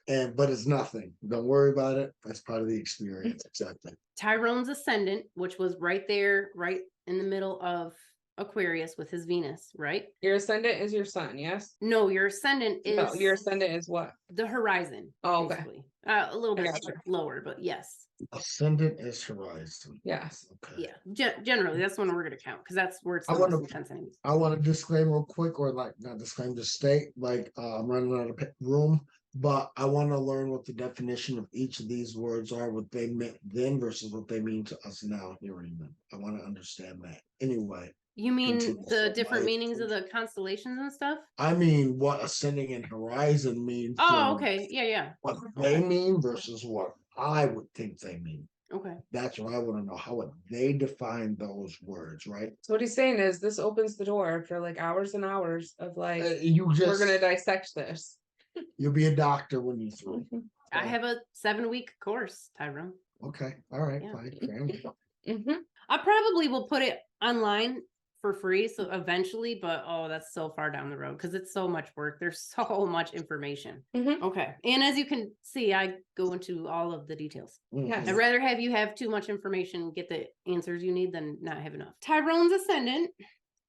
But it's nothing. Don't worry about it. That's part of the experience. Exactly. Tyrone's ascendant, which was right there, right in the middle of Aquarius with his Venus, right? Your ascendant is your sun, yes? No, your ascendant is No, your ascendant is what? the horizon. Oh, okay. Basically. A little bit gotcha. lower, but yes. Ascendant is horizon. Yes. Okay. Yeah. Generally, that's one we're going to count because that's where it's the most intense anyways. I want to disclaim real quick, or like not disclaim, just state, like I'm running out of room, but I want to learn what the definition of each of these words are, what they meant then versus what they mean to us now hearing them. I want to understand that. Anyway. You mean Continue. the different meanings of the constellations and stuff? I mean, what ascending and horizon means. Oh, okay. Yeah. What they mean versus what I would think they mean. Okay. That's what I want to know. How would they define those words, right? So what he's saying is this opens the door for like hours and hours of like, we're going to dissect this. You'll be a doctor when you're through. I have a 7-week course, Tyrone. Okay. All right. Yeah. Fine. I probably will put it online for free, so eventually, but that's so far down the road because it's so much work. There's so much information. Okay, and as you can see, I go into all of the details. Yes. I'd rather have you have too much information, get the answers you need, than not have enough. Tyrone's ascendant,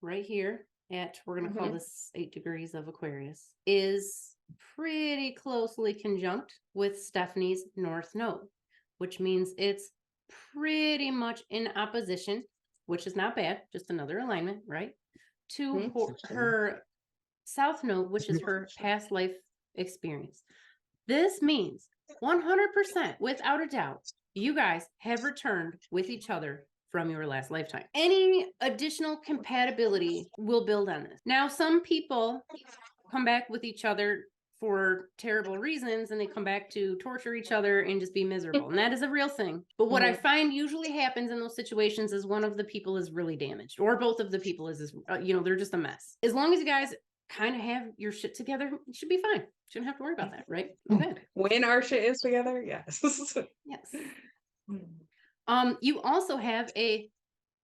right here at, we're going to call this 8 degrees of Aquarius, is pretty closely conjunct with Stephanie's north node, which means it's pretty much in opposition, which is not bad, just another alignment, right? To her south node, which is her past life experience. This means 100%, without a doubt, you guys have returned with each other from your last lifetime. Any additional compatibility will build on this. Now, some people come back with each other for terrible reasons and they come back to torture each other and just be miserable, and that is a real thing. But what I find usually happens in those situations is one of the people is really damaged, or both of the people is they're just a mess. As long as you guys kind of have your shit together, you should be fine. Shouldn't have to worry about that, right? Okay. When our shit is together, yes. Yes. You also have a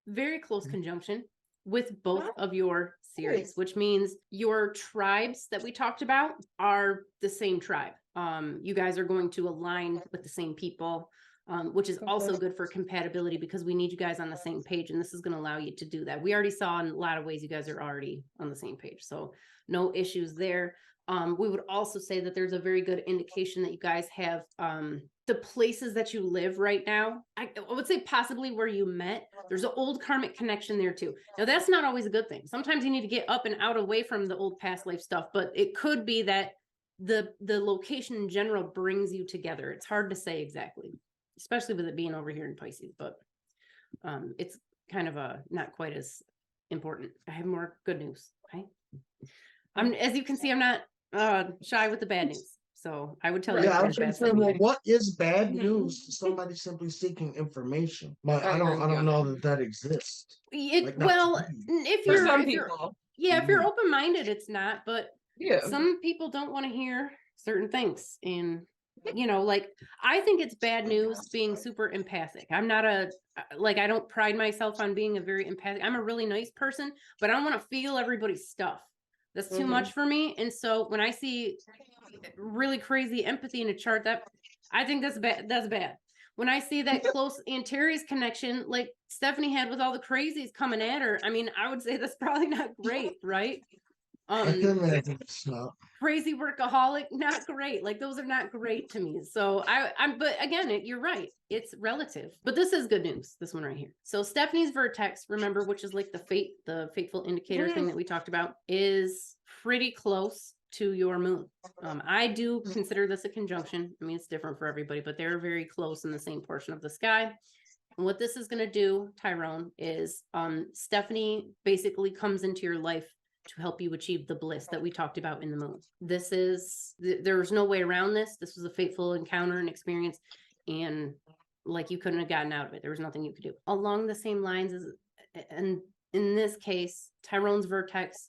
very close conjunction with both of your series, which means your tribes that we talked about are the same tribe. You guys are going to align with the same people, which is also good for compatibility because we need you guys on the same page, and this is going to allow you to do that. We already saw in a lot of ways you guys are already on the same page, so no issues there. We would also say that there's a very good indication that you guys have the places that you live right now. I would say possibly where you met. There's an old karmic connection there too. Now that's not always a good thing. Sometimes you need to get up and out away from the old past life stuff, but it could be that the location in general brings you together. It's hard to say exactly. especially with it being over here in Pisces, but it's kind of not quite as important. I have more good news. Okay. As you can see, I'm not shy with the bad news. So I would tell you. Yeah, I if was there's gonna bad say, stuff. well, what is bad Mhm. news to somebody simply seeking information? Like, I I agree don't with you. know that exists. Like, not to Well, me. if For you're, some if you're, people. yeah, if you're Mhm. open-minded, it's not, but Yeah. some people don't want to hear certain things. And, like, I think it's bad news being super empathic. I'm not I don't pride myself on being a very empathic. I'm a really nice person, but I don't want to feel everybody's stuff. That's too Mhm. much for me. And so when I see really crazy empathy in a chart, that I think that's bad. That's bad. When I see that close Antares connection, like Stephanie had with all the crazies coming at her, I mean, I would say that's probably not great, right? I can imagine it's not. Crazy workaholic, not great. Like those are not great to me. So but again, you're right. It's relative. But this is good news. This one right here. So Stephanie's vertex, remember, which is like the fateful indicator thing that we talked about, is pretty close to your moon. I do consider this a conjunction. I mean, it's different for everybody, but they're very close in the same portion of the sky. And what this is going to do, Tyrone, is Stephanie basically comes into your life to help you achieve the bliss that we talked about in the moon. This is, there's no way around this. This was a fateful encounter and experience. And like you couldn't have gotten out of it. There was nothing you could do. Along the same lines as, and in this case, Tyrone's vertex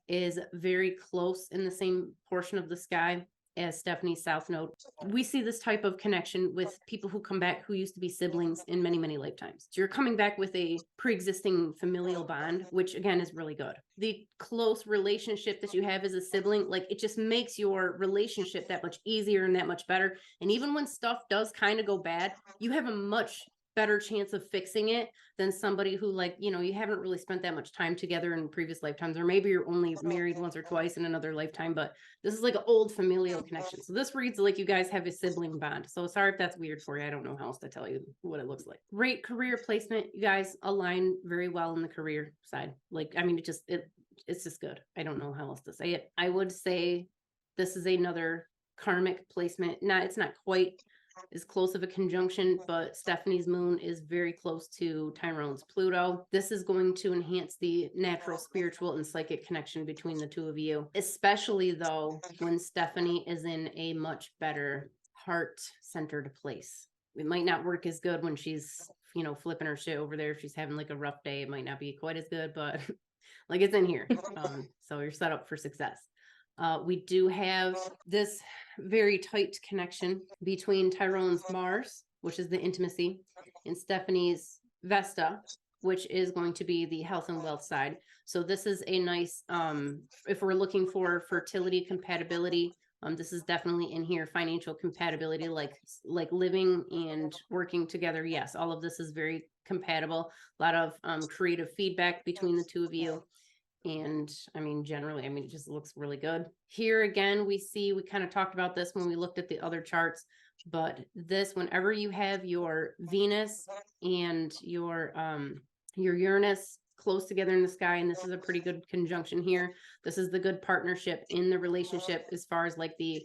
is very close in the same portion of the sky as Stephanie's south node. We see this type of connection with people who come back who used to be siblings in many, many lifetimes. So you're coming back with a pre-existing familial bond, which again is really good. The close relationship that you have as a sibling, like it just makes your relationship that much easier and that much better. And even when stuff does kind of go bad, you have a much better chance of fixing it than somebody who, like, you haven't really spent that much time together in previous lifetimes, or maybe you're only married once or twice in another lifetime, but this is like an old familial connection. So this reads like you guys have a sibling bond. So sorry if that's weird for you. I don't know how else to tell you what it looks like. Great career placement. You guys align very well in the career side. Like, I mean, it's just good. I don't know how else to say it. I would say this is another karmic placement. It's not quite as close of a conjunction, but Stephanie's moon is very close to Tyrone's Pluto. This is going to enhance the natural spiritual and psychic connection between the two of you, especially though when Stephanie is in a much better heart-centered place. It might not work as good when she's, flipping her shit over there. If she's having like a rough day, it might not be quite as good, but like it's in here. So you're set up for success. We do have this very tight connection between Tyrone's Mars, which is the intimacy, and Stephanie's Vesta, which is going to be the health and wealth side. So this is a nice, if we're looking for fertility compatibility, this is definitely in here. Financial compatibility, like living and working together. Yes, all of this is very compatible. A lot of creative feedback between the two of you. And I mean, generally, it just looks really good. Here again, we kind of talked about this when we looked at the other charts, but this, whenever you have your Venus and your Uranus close together in the sky, and this is a pretty good conjunction here. This is the good partnership in the relationship as far as like the,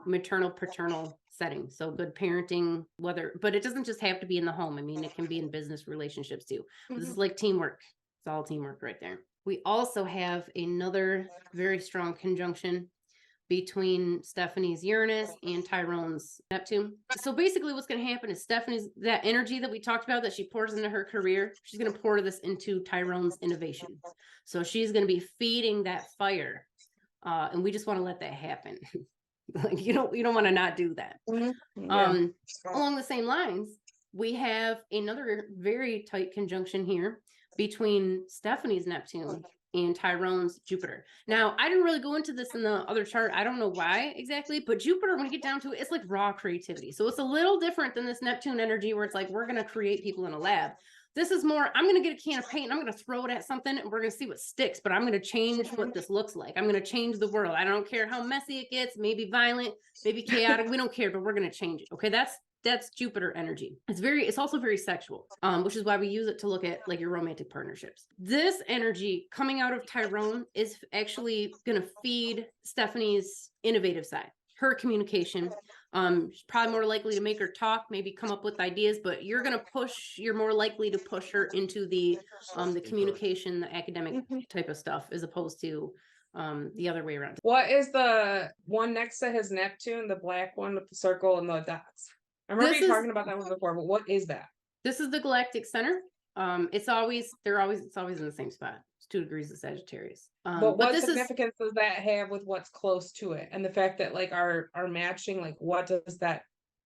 maternal paternal setting. So good parenting, but it doesn't just have to be in the home. I mean, it can be in business relationships too. This is like teamwork. It's all teamwork right there. We also have another very strong conjunction between Stephanie's Uranus and Tyrone's Neptune. So basically what's going to happen is Stephanie's, that energy that we talked about that she pours into her career, she's going to pour this into Tyrone's innovation. So she's going to be feeding that fire. And we just want to let that happen. Like, you don't want to not do that. Yeah. Along the same lines, we have another very tight conjunction here between Stephanie's Neptune and Tyrone's Jupiter. Now, I didn't really go into this in the other chart. I don't know why exactly, but Jupiter, when you get down to it, it's like raw creativity. So it's a little different than this Neptune energy where it's like, we're going to create people in a lab. This is more, I'm going to get a can of paint and I'm going to throw it at something and we're going to see what sticks, but I'm going to change what this looks like. I'm going to change the world. I don't care how messy it gets, maybe violent, maybe chaotic. We don't care, but we're going to change it. Okay. That's Jupiter energy. It's also very sexual, which is why we use it to look at like your romantic partnerships. This energy coming out of Tyrone is actually going to feed Stephanie's innovative side, her communication. Probably more likely to make her talk, maybe come up with ideas, but you're more likely to push her into the communication, the academic type of stuff, as opposed to the other way around. What is the one next to his Neptune, the black one with the circle and the dots? I remember you talking about that one before, but what is that? This is the galactic center. It's always in the same spot. It's 2 degrees of Sagittarius. But what significance does that have with what's close to it, and the fact that like our matching, like what does that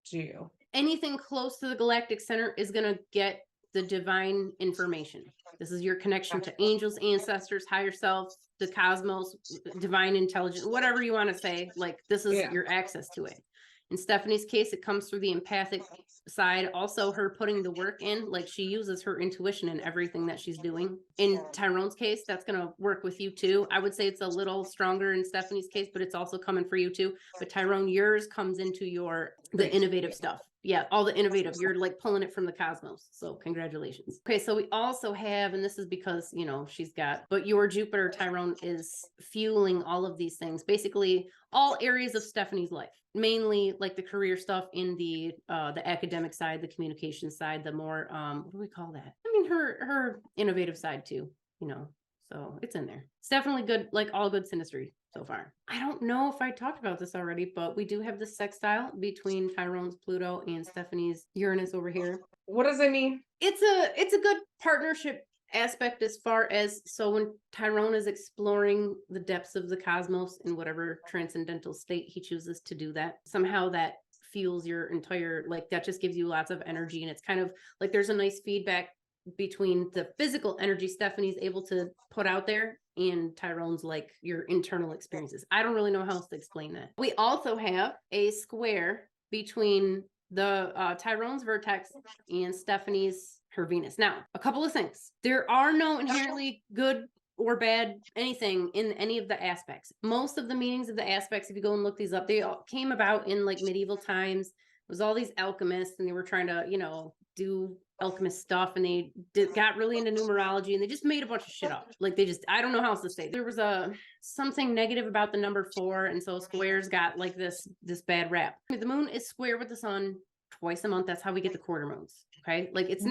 do? Anything close to the galactic center is gonna get the divine information. This is your connection to angels, ancestors, higher self, the cosmos, divine intelligence, whatever you want to say. Like this is your access to it. In Stephanie's case, it comes through the empathic side. Also, her putting the work in, like she uses her intuition in everything that she's doing. In Tyrone's case, that's going to work with you too. I would say it's a little stronger in Stephanie's case, but it's also coming for you too. But Tyrone, yours comes into the innovative stuff. Yeah, all the innovative. You're like pulling it from the cosmos. So congratulations. Okay, so we also have, and this is because, but your Jupiter, Tyrone, is fueling all of these things. Basically, all areas of Stephanie's life. Mainly like the career stuff in the academic side, the communication side, the more what do we call that? I mean her innovative side too, so it's in there. It's definitely good, like all good synastry so far. I don't know if I talked about this already, but we do have the sextile between Tyrone's Pluto and Stephanie's Uranus over here. What does it mean? It's a good partnership aspect as far as, so when Tyrone is exploring the depths of the cosmos in whatever transcendental state he chooses to do that, somehow that fuels your entire, like that just gives you lots of energy. And it's kind of like there's a nice feedback between the physical energy Stephanie's able to put out there and Tyrone's like your internal experiences. I don't really know how else to explain that. We also have a square between the Tyrone's vertex and Stephanie's her Venus. Now, a couple of things. There are no inherently good or bad anything in any of the aspects. Most of the meanings of the aspects, if you go and look these up, they all came about in like medieval times. It was all these alchemists and they were trying to, do alchemist stuff, and they got really into numerology and they just made a bunch of shit up. Like I don't know how else to say. There was something negative about the number 4, and so squares got like this bad rap. The moon is square with the sun twice a month. That's how we get the quarter moons. Okay. Like it's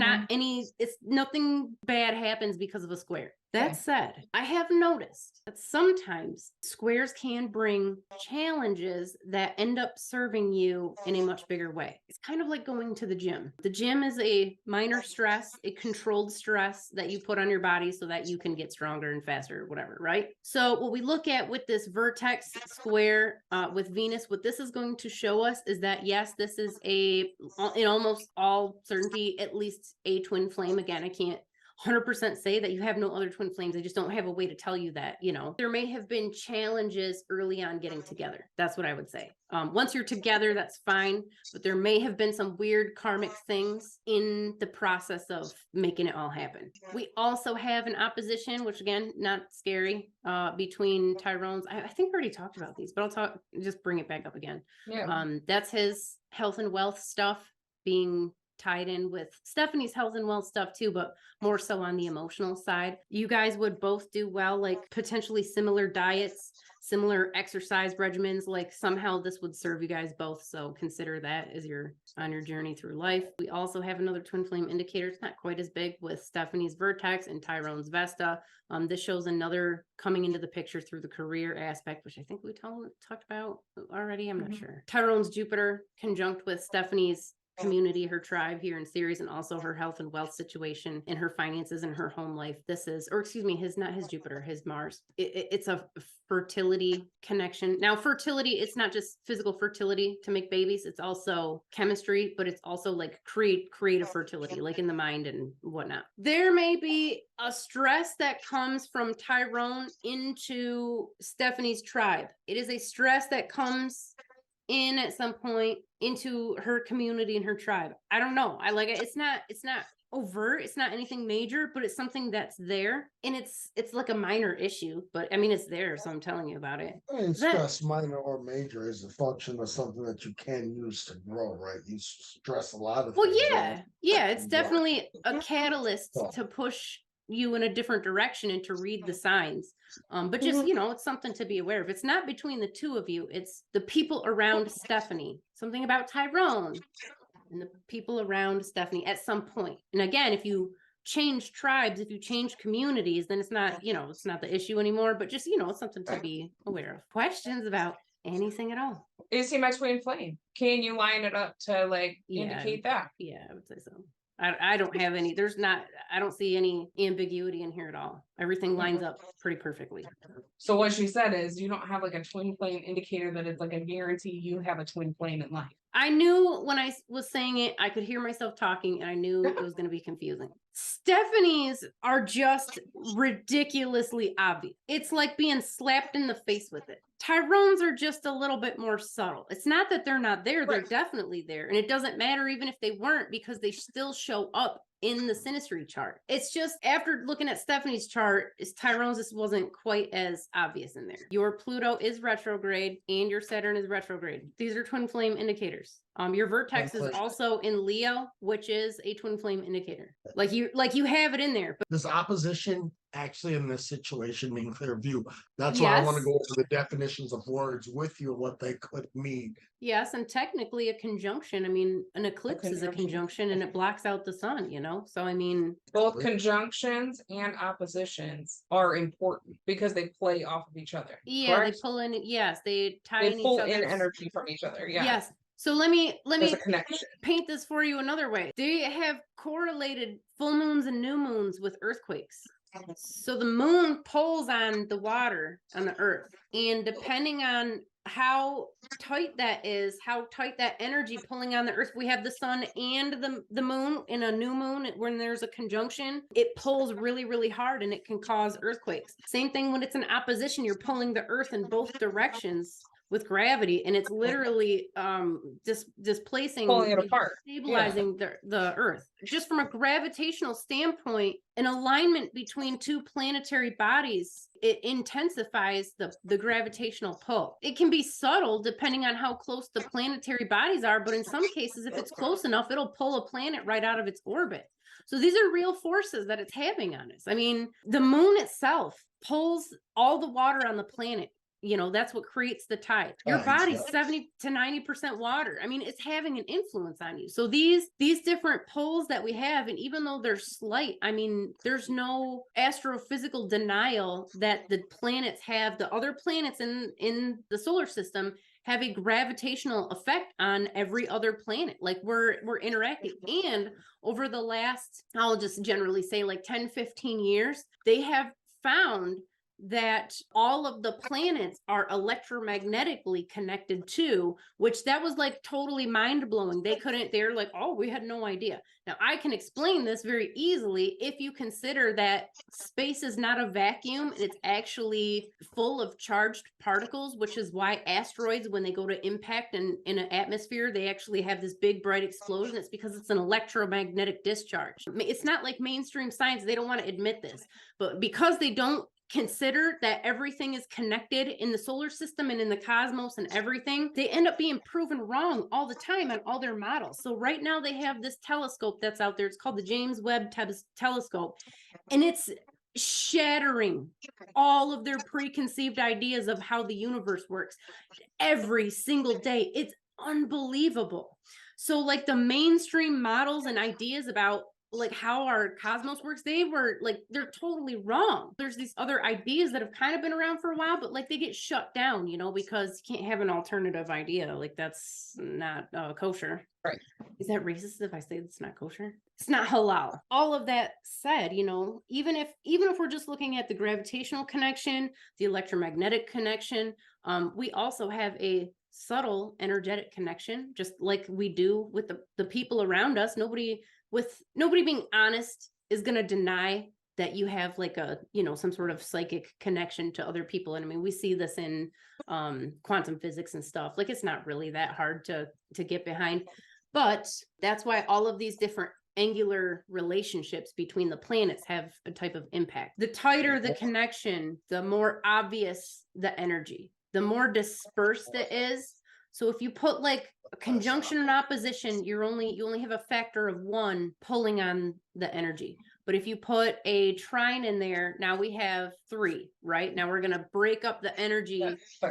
nothing bad happens because of a square. That said, I have noticed that sometimes squares can bring challenges that end up serving you in a much bigger way. It's kind of like going to the gym. The gym is a minor stress, a controlled stress that you put on your body so that you can get stronger and faster or whatever, right? So what we look at with this vertex square with Venus, what this is going to show us is that, yes, this is in almost all certainty, at least a twin flame. Again, I can't 100% say that you have no other twin flames. I just don't have a way to tell you that, there may have been challenges early on getting together. That's what I would say. Once you're together, that's fine, but there may have been some weird karmic things in the process of making it all happen. We also have an opposition, which again, not scary, between Tyrone's. I think we already talked about these, but just bring it back up again. Yeah. That's his health and wealth stuff being tied in with Stephanie's health and wealth stuff too, but more so on the emotional side. You guys would both do well, like potentially similar diets, similar exercise regimens, like somehow this would serve you guys both. So consider that as you're on your journey through life. We also have another twin flame indicator. It's not quite as big with Stephanie's vertex and Tyrone's Vesta. This shows another coming into the picture through the career aspect, which I think we talked about already. I'm not sure. Tyrone's Jupiter conjunct with Stephanie's community, her tribe here in Ceres, and also her health and wealth situation and her finances and her home life. Not his Jupiter, his Mars. It's a fertility connection. Now, fertility, it's not just physical fertility to make babies. It's also chemistry, but it's also like creative fertility, like in the mind and whatnot. There may be a stress that comes from Tyrone into Stephanie's tribe. It is a stress that comes in at some point into her community and her tribe. I don't know. I like it. It's not overt. It's not anything major, but it's something that's there. And it's like a minor issue, but I mean, it's there. So I'm telling you about it. And stress, minor or major, is a function of something that you can use to grow, right? You stress a lot of things. Yeah. It's definitely a catalyst to push you in a different direction and to read the signs. But just, Mhm. you know, it's something to be aware of. It's not between the two of you, it's the people around Stephanie. Something about Tyrone and the people around Stephanie at some point. And again, if you change tribes, if you change communities, then it's not, you know, it's not the issue anymore, but just, you know, it's something to be aware of. Questions about anything at all? Is he my twin flame? Can you line it up to like indicate that? Yeah, I would say so. I don't have any, I don't see any ambiguity in here at all. Everything lines up pretty perfectly. So what she said is you don't have like a twin flame indicator that is like a guarantee you have a twin flame in life. I knew when I was saying it, I could hear myself talking and I knew it was going to be confusing. Stephanie's are just ridiculously obvious. It's like being slapped in the face with it. Tyrone's are just a little bit more subtle. It's not that they're not there, they're definitely there. And it doesn't matter even if they weren't, because they still show up in the Synastry chart. It's just after looking at Stephanie's chart, Tyrone's just wasn't quite as obvious in there. Your Pluto is retrograde and your Saturn is retrograde. These are twin flame indicators. Your vertex is also in Leo, which is a twin flame indicator. Like you have it in there. But This opposition actually in this situation mean clear view. That's why I want to go over the definitions of words with you and what they could mean. Yes, and technically a conjunction. I mean, an eclipse is a conjunction and it blocks out the sun, you know? So I mean, both conjunctions and oppositions are important because they play off of each other. Yeah, correct? they pull in, yes, they tie They in pull each other. in energy from each other. Yeah. Yes. So let me There's a connection. paint this for you another way. They have correlated full moons and new moons with earthquakes. So the moon pulls on the water on the earth, and depending on how tight that is, how tight that energy pulling on the earth, we have the sun and the moon in a new moon. When there's a conjunction, it pulls really, really hard and it can cause earthquakes. Same thing when it's an opposition, you're pulling the earth in both directions with gravity, and it's literally displacing, pulling it apart, stabilizing the earth. Just from a gravitational standpoint, an alignment between two planetary bodies, it intensifies the gravitational pull. It can be subtle depending on how close the planetary bodies are, but in some cases, if it's close enough, it'll pull a planet right out of its orbit. So these are real forces that it's having on us. I mean, the moon itself pulls all the water on the planet. You know, that's what creates the tide. Your body's 70 to 90% water. I mean, it's having an influence on you. So these different poles that we have, and even though they're slight, I mean, there's no astrophysical denial that the planets have, the other planets in the solar system have a gravitational effect on every other planet. Like we're interacting. And over the last, I'll just generally say like 10, 15 years, they have found that all of the planets are electromagnetically connected to, which that was like totally mind-blowing. They're like, oh, we had no idea. Now I can explain this very easily if you consider that space is not a vacuum, and it's actually full of charged particles, which is why asteroids, when they go to impact in an atmosphere, they actually have this big bright explosion. It's because it's an electromagnetic discharge. It's not like mainstream science, they don't want to admit this, but because they don't consider that everything is connected in the solar system and in the cosmos and everything, they end up being proven wrong all the time on all their models. So right now they have this telescope that's out there. It's called the James Webb Telescope, and it's shattering all of their preconceived ideas of how the universe works every single day. It's unbelievable. So like the mainstream models and ideas about like how our cosmos works, they're totally wrong. There's these other ideas that have kind of been around for a while, but like they get shut down, you know, because you can't have an alternative idea. Like that's not kosher. Right. Is that racist if I say it's not kosher? It's not halal. All of that said, you know, even if we're just looking at the gravitational connection, the electromagnetic connection, we also have a subtle energetic connection, just like we do with the people around us. Nobody being honest is going to deny that you have like a, you know, some sort of psychic connection to other people. And I mean, we see this in quantum physics and stuff. Like it's not really that hard to get behind, but that's why all of these different angular relationships between the planets have a type of impact. The tighter the connection, the more obvious the energy, the more dispersed it is. So if you put like a conjunction and opposition, you only have a factor of 1 pulling on the energy. But if you put a trine in there, now we have 3, right? Now we're going to break up the energy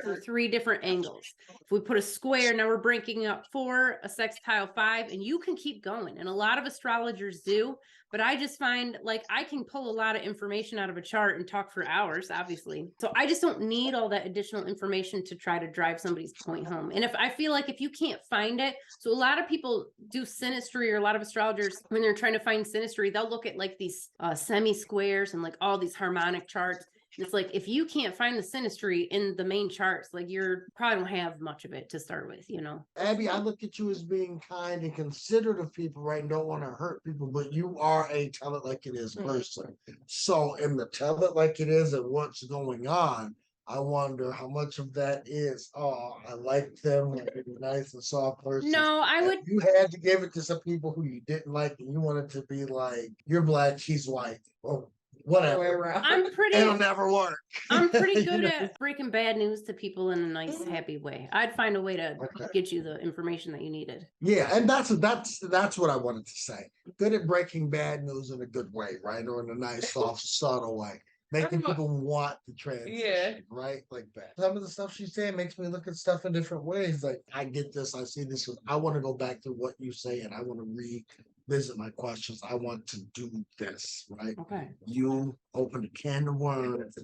through 3 different angles. If we put a square, now we're breaking up 4, a sextile 5, and you can keep going. And a lot of astrologers do, but I just find like I can pull a lot of information out of a chart and talk for hours, obviously. So I just don't need all that additional information to try to drive somebody's point home. And if I feel like if you can't find it, so a lot of people do synastry, or a lot of astrologers, when they're trying to find synastry, they'll look at like these semi-squares and like all these harmonic charts. And it's like, if you can't find the synastry in the main charts, like you're probably don't have much of it to start with, you know. Abby, I look at you as being kind and considerate of people, right? And don't want to hurt people, but you are a tell it like it is person. So in the tell it like it is and what's going on, I wonder how much of that is, oh, I like them, like a nice and soft person. No, I would. You had to give it to some people who you didn't like, and you wanted to be like, you're black, she's white, or whatever. I'm pretty. It'll never work. I'm pretty good at breaking bad news to people in a nice, happy way. I'd find a way to get you the information that you needed. Yeah, and that's what I wanted to say. Good at breaking bad news in a good way, right? Or in a nice, soft, subtle way. Making people want the transition, right? Like that. Some of the stuff she's saying makes me look at stuff in different ways. Like, I get this, I see this. I want to go back to what you say, and I want to revisit my questions. I want to do this, right? Okay. You open a can of worms.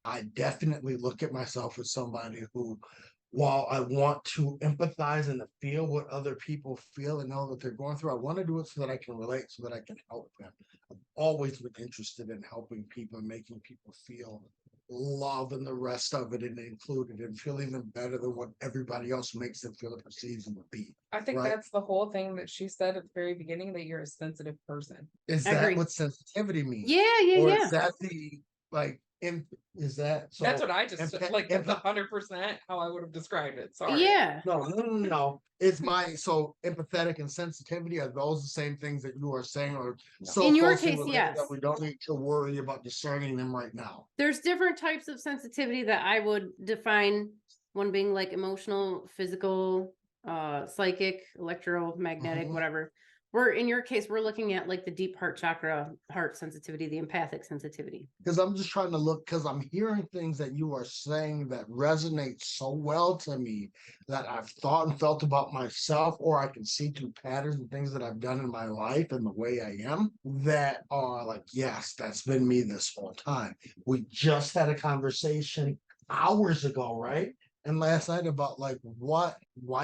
I definitely look at myself as somebody who, while I want to empathize and to feel what other people feel and know that they're going through, I want to do it so that I can relate, so that I can help them. I've always been interested in helping people and making people feel love and the rest of it and included and feel even better than what everybody else makes them feel or perceives them to be. I think that's the whole thing that she said at the very beginning, that you're a sensitive person. Is that what sensitivity means? Yeah. Or is that the like? Is that so? That's what I just like. That's 100% how I would have described it. Sorry. Yeah. No. It's so empathetic and sensitivity, are those the same things that you are saying, or so in your closely case, related yes, that we don't need to worry about discerning them right now? There's different types of sensitivity that I would define. One being like emotional, physical, psychic, electromagnetic, whatever. We're in your case, we're looking at like the deep heart chakra, heart sensitivity, the empathic sensitivity. Because I'm just trying to look, because I'm hearing things that you are saying that resonate so well to me that I've thought and felt about myself, or I can see through patterns and things that I've done in my life and the way I am that are like, yes, that's been me this whole time. We just had a conversation hours ago, right? And last night about like why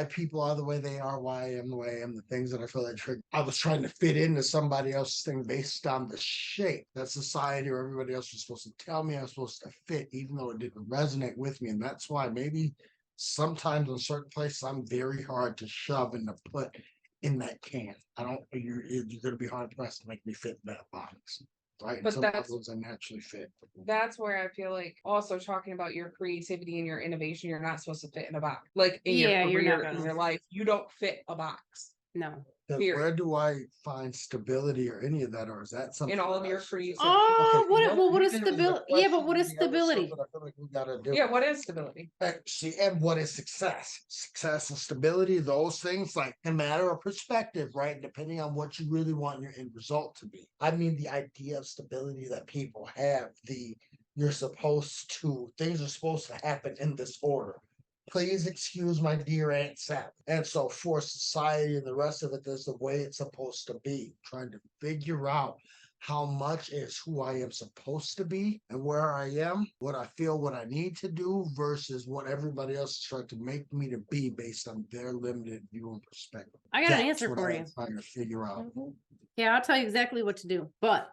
people are the way they are, why I am the way I am, the things that I feel that trigger. I was trying to fit into somebody else's thing based on the shape that society or everybody else was supposed to tell me I was supposed to fit, even though it didn't resonate with me. And that's why maybe sometimes in certain places I'm very hard to shove and to put in that can. You're going to be hard pressed to make me fit in that box. Right, but that's those I naturally fit. That's where I feel like also talking about your creativity and your innovation, you're not supposed to fit in a box. Like in your career, in your life, you don't fit a box. No. Where do I find stability or any of that, or is that something in all of your creativity? Oh, what is stability? Yeah, but what is stability? I feel like we gotta do. Yeah, what is stability? See, and what is success? Success and stability, those things like a matter of perspective, right? Depending on what you really want your end result to be. I mean, the idea of stability that people have, things are supposed to happen in this order. Please excuse my dear Aunt Sally. And so for society and the rest of it, there's the way it's supposed to be. Trying to figure out how much is who I am supposed to be and where I am, what I feel, what I need to do versus what everybody else is trying to make me to be based on their limited view and perspective. I got an answer for you. I'm trying to figure out. Yeah, I'll tell you exactly what to do. But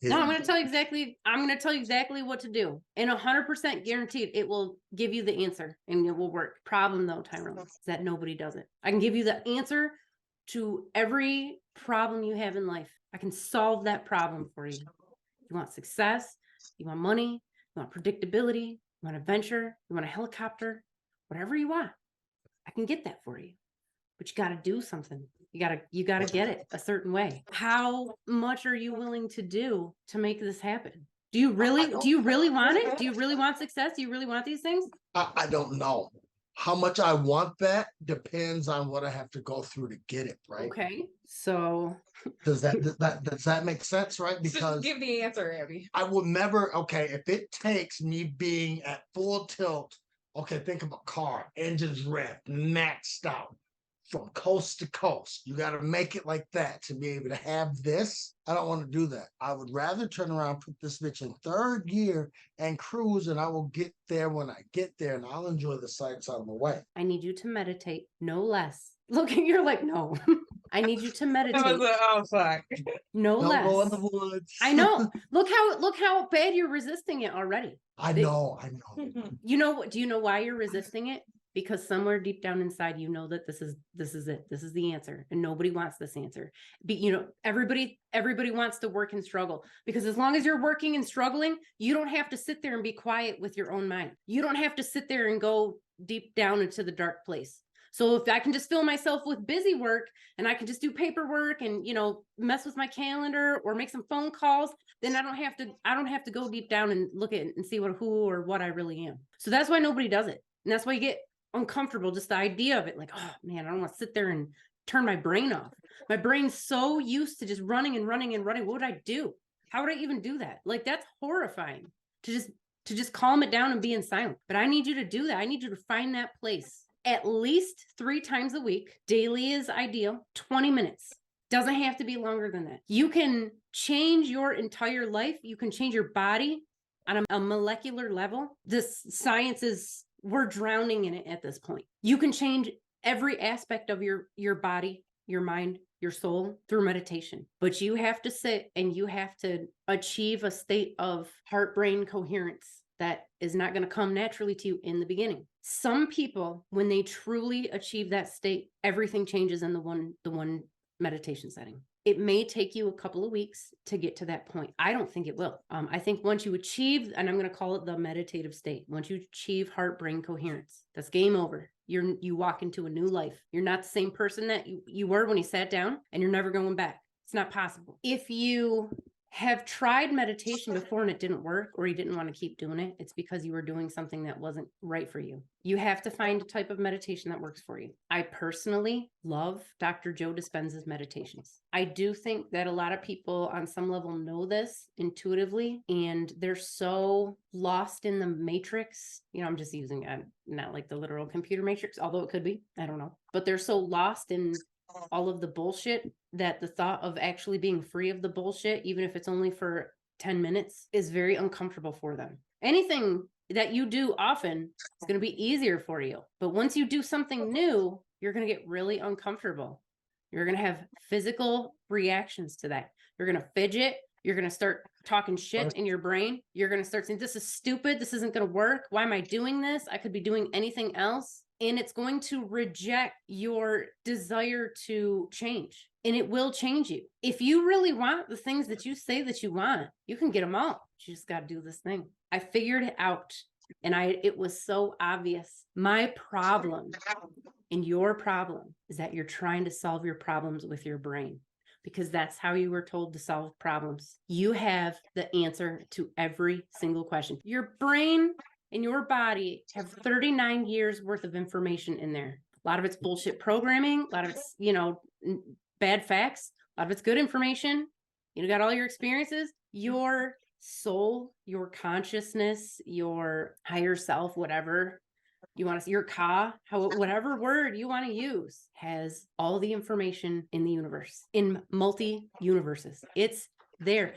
no, I'm going to tell you exactly what to do. And 100% guaranteed it will give you the answer and it will work. Problem though, Tyrone, is that nobody does it. I can give you the answer to every problem you have in life. I can solve that problem for you. You want success, you want money, you want predictability, you want adventure, you want a helicopter, whatever you want. I can get that for you. But you got to do something. You got to get it a certain way. How much are you willing to do to make this happen? Do you really want it? Do you really want success? Do you really want these things? I don't know. How much I want that depends on what I have to go through to get it, right? Okay. So Does that make sense, right? So just Because give the answer, Abby. I will never, okay, if it takes me being at full tilt, okay, think of a car, engines revved, maxed out from coast to coast. You got to make it like that to be able to have this. I don't want to do that. I would rather turn around, put this bitch in third gear and cruise, and I will get there when I get there, and I'll enjoy the sights on the way. I need you to meditate, no less. Look, you're like, no. I need you to meditate, Oh fuck. no Don't go in less. the woods. I know. Look how bad you're resisting it already. I They- know. You know, do you know why you're resisting it? Because somewhere deep down inside, you know that this is it. This is the answer, and nobody wants this answer. Everybody wants to work and struggle, because as long as you're working and struggling, you don't have to sit there and be quiet with your own mind. You don't have to sit there and go deep down into the dark place. So if I can just fill myself with busy work, and I can just do paperwork and, mess with my calendar or make some phone calls, then I don't have to go deep down and look at and see who or what I really am. So that's why nobody does it. And that's why you get uncomfortable, just the idea of it, like, oh man, I don't want to sit there and turn my brain off. My brain's so used to just running and running and running. What would I do? How would I even do that? Like, that's horrifying to just calm it down and be in silence. But I need you to do that. I need you to find that place at least 3 times a week. Daily is ideal. 20 minutes. Doesn't have to be longer than that. You can change your entire life. You can change your body on a molecular level. This science is, we're drowning in it at this point. You can change every aspect of your body, your mind, your soul through meditation. But you have to sit and you have to achieve a state of heart-brain coherence that is not going to come naturally to you in the beginning. Some people, when they truly achieve that state, everything changes in the one meditation setting. It may take you a couple of weeks to get to that point. I don't think it will. I think once you achieve, and I'm going to call it the meditative state, once you achieve heart-brain coherence, that's game over. You walk into a new life. You're not the same person that you were when you sat down, and you're never going back. It's not possible. If you have tried meditation before and it didn't work, or you didn't want to keep doing it, it's because you were doing something that wasn't right for you. You have to find a type of meditation that works for you. I personally love Dr. Joe Dispenza's meditations. I do think that a lot of people on some level know this intuitively, and they're so lost in the matrix. I'm just using not like the literal computer matrix, although it could be, I don't know, but they're so lost in all of the bullshit that the thought of actually being free of the bullshit, even if it's only for 10 minutes, is very uncomfortable for them. Anything that you do often is going to be easier for you. But once you do something new, you're going to get really uncomfortable. You're going to have physical reactions to that. You're going to fidget. You're going to start talking shit in your brain. You're going to start saying, this is stupid. This isn't going to work. Why am I doing this? I could be doing anything else. And it's going to reject your desire to change. And it will change you. If you really want the things that you say that you want, you can get them all. You just got to do this thing. I figured it out. And it was so obvious. My problem and your problem is that you're trying to solve your problems with your brain, because that's how you were told to solve problems. You have the answer to every single question. Your brain and your body have 39 years worth of information in there. A lot of it's bullshit programming. A lot of it's, bad facts. A lot of it's good information. You got all your experiences. Your soul, your consciousness, your higher self, whatever you want to see, your ka, whatever word you want to use, has all the information in the universe, in multi-universes. It's there.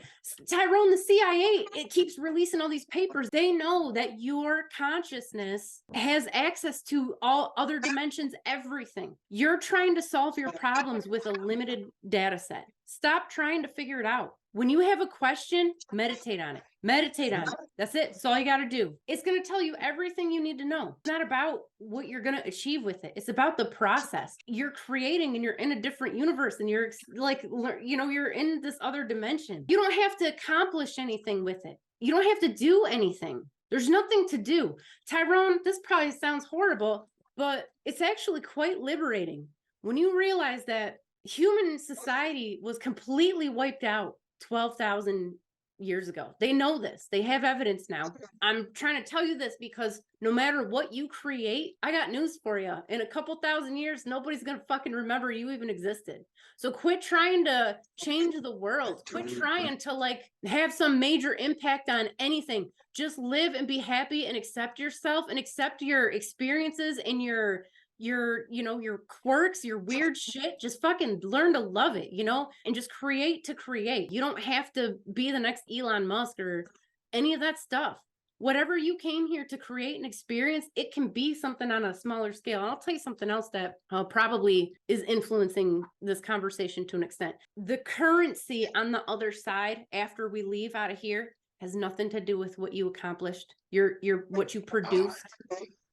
Tyrone, the CIA, it keeps releasing all these papers. They know that your consciousness has access to all other dimensions, everything. You're trying to solve your problems with a limited data set. Stop trying to figure it out. When you have a question, meditate on it. Meditate on it. That's it. That's all you got to do. It's going to tell you everything you need to know. It's not about what you're going to achieve with it. It's about the process. You're creating and you're in a different universe, and you're you're in this other dimension. You don't have to accomplish anything with it. You don't have to do anything. There's nothing to do. Tyrone, this probably sounds horrible, but it's actually quite liberating when you realize that human society was completely wiped out 12,000 years ago. They know this. They have evidence now. I'm trying to tell you this because no matter what you create, I got news for you. In a couple thousand years, nobody's going to fucking remember you even existed. So quit trying to change the world. Quit trying to like have some major impact on anything. Just live and be happy and accept yourself and accept your experiences and your you know, your quirks, your weird shit. Just fucking learn to love it, you know, and just create to create. You don't have to be the next Elon Musk or any of that stuff. Whatever you came here to create and experience, it can be something on a smaller scale. I'll tell you something else that probably is influencing this conversation to an extent. The currency on the other side after we leave out of here has nothing to do with what you accomplished, your what you produced.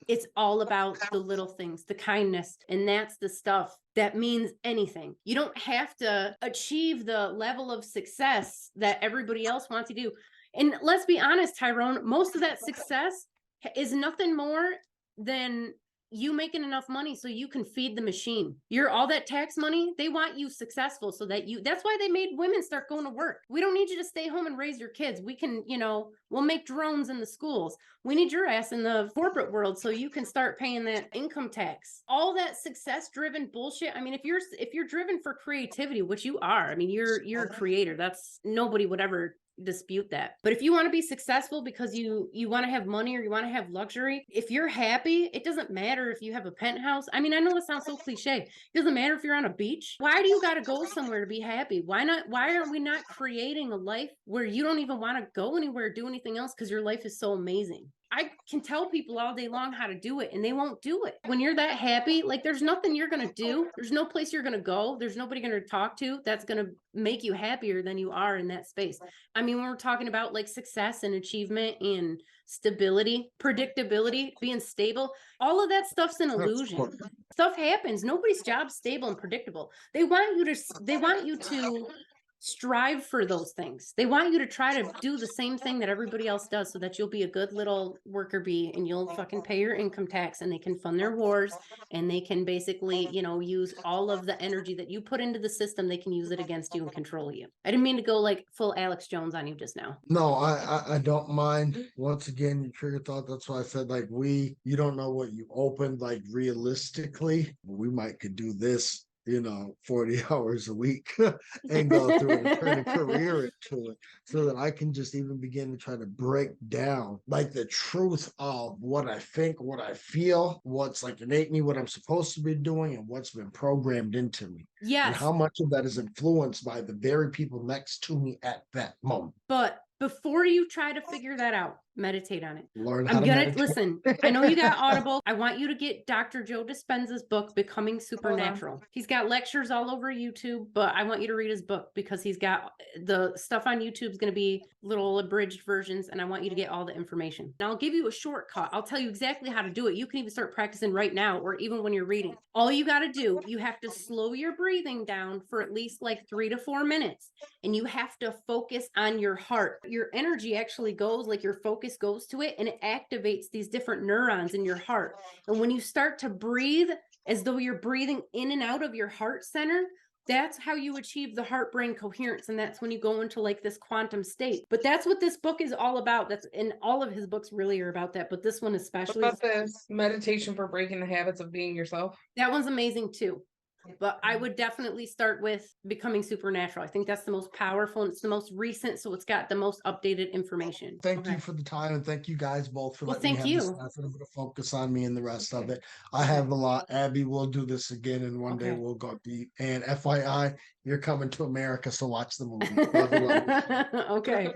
It's all about the little things, the kindness, and that's the stuff that means anything. You don't have to achieve the level of success that everybody else wants you to do. And let's be honest, Tyrone, most of that success is nothing more than you making enough money so you can feed the machine. You're all that tax money, they want you successful so that that's why they made women start going to work. We don't need you to stay home and raise your kids. We can, you know, we'll make drones in the schools. We need your ass in the corporate world so you can start paying that income tax. All that success driven bullshit. I mean, if you're driven for creativity, which you are, I mean, you're a creator. That's nobody would ever dispute that. But if you want to be successful because you want to have money or you want to have luxury, if you're happy, it doesn't matter if you have a penthouse. I mean, I know this sounds so cliche. It doesn't matter if you're on a beach. Why do you got to go somewhere to be happy? Why aren't we not creating a life where you don't even want to go anywhere, do anything else because your life is so amazing? I can tell people all day long how to do it and they won't do it. When you're that happy, like there's nothing you're going to do. There's no place you're going to go. There's nobody going to talk to that's going to make you happier than you are in that space. I mean, when we're talking about like success and achievement and stability, predictability, being stable, all of that stuff's an illusion. Stuff happens. Nobody's job's stable and predictable. They want you to strive for those things. They want you to try to do the same thing that everybody else does so that you'll be a good little worker bee and you'll fucking pay your income tax and they can fund their wars and they can basically, you know, use all of the energy that you put into the system. They can use it against you and control you. I didn't mean to go like full Alex Jones on you just now. No, I don't mind. Once again, you trigger thought. That's why I said like you don't know what you opened like realistically. We might could do this, you know, 40 hours a week and go through and turn a career into it so that I can just even begin to try to break down like the truth of what I think, what I feel, what's like innate me, what I'm supposed to be doing, and what's been programmed into me. Yes. And how much of that is influenced by the very people next to me at that moment. But before you try to figure that out, meditate on it. Learn how to meditate. Listen, I know you got Audible. I want you to get Dr. Joe Dispenza's book, Becoming Supernatural. He's got lectures all over YouTube, but I want you to read his book because he's got the stuff on YouTube is going to be little abridged versions, and I want you to get all the information. And I'll give you a shortcut. I'll tell you exactly how to do it. You can even start practicing right now or even when you're reading. All you got to do, you have to slow your breathing down for at least like 3 to 4 minutes, and you have to focus on your heart. Your energy actually goes, like your focus goes to it, and it activates these different neurons in your heart. And when you start to breathe as though you're breathing in and out of your heart center, that's how you achieve the heart brain coherence. And that's when you go into like this quantum state. But that's what this book is all about. That's in all of his books really are about that. But this one especially. What about this meditation for breaking the habits of being yourself? That one's amazing too. But I would definitely start with Becoming Supernatural. I think that's the most powerful and it's the most recent, so it's got the most updated information. Thank you for the time, and thank you guys both for letting me have this effort to focus on me and the rest of it. I have a lot. Abby, we'll do this again, and one day we'll go deep. And FYI, you're coming to America, so watch the movie. Love you. Okay.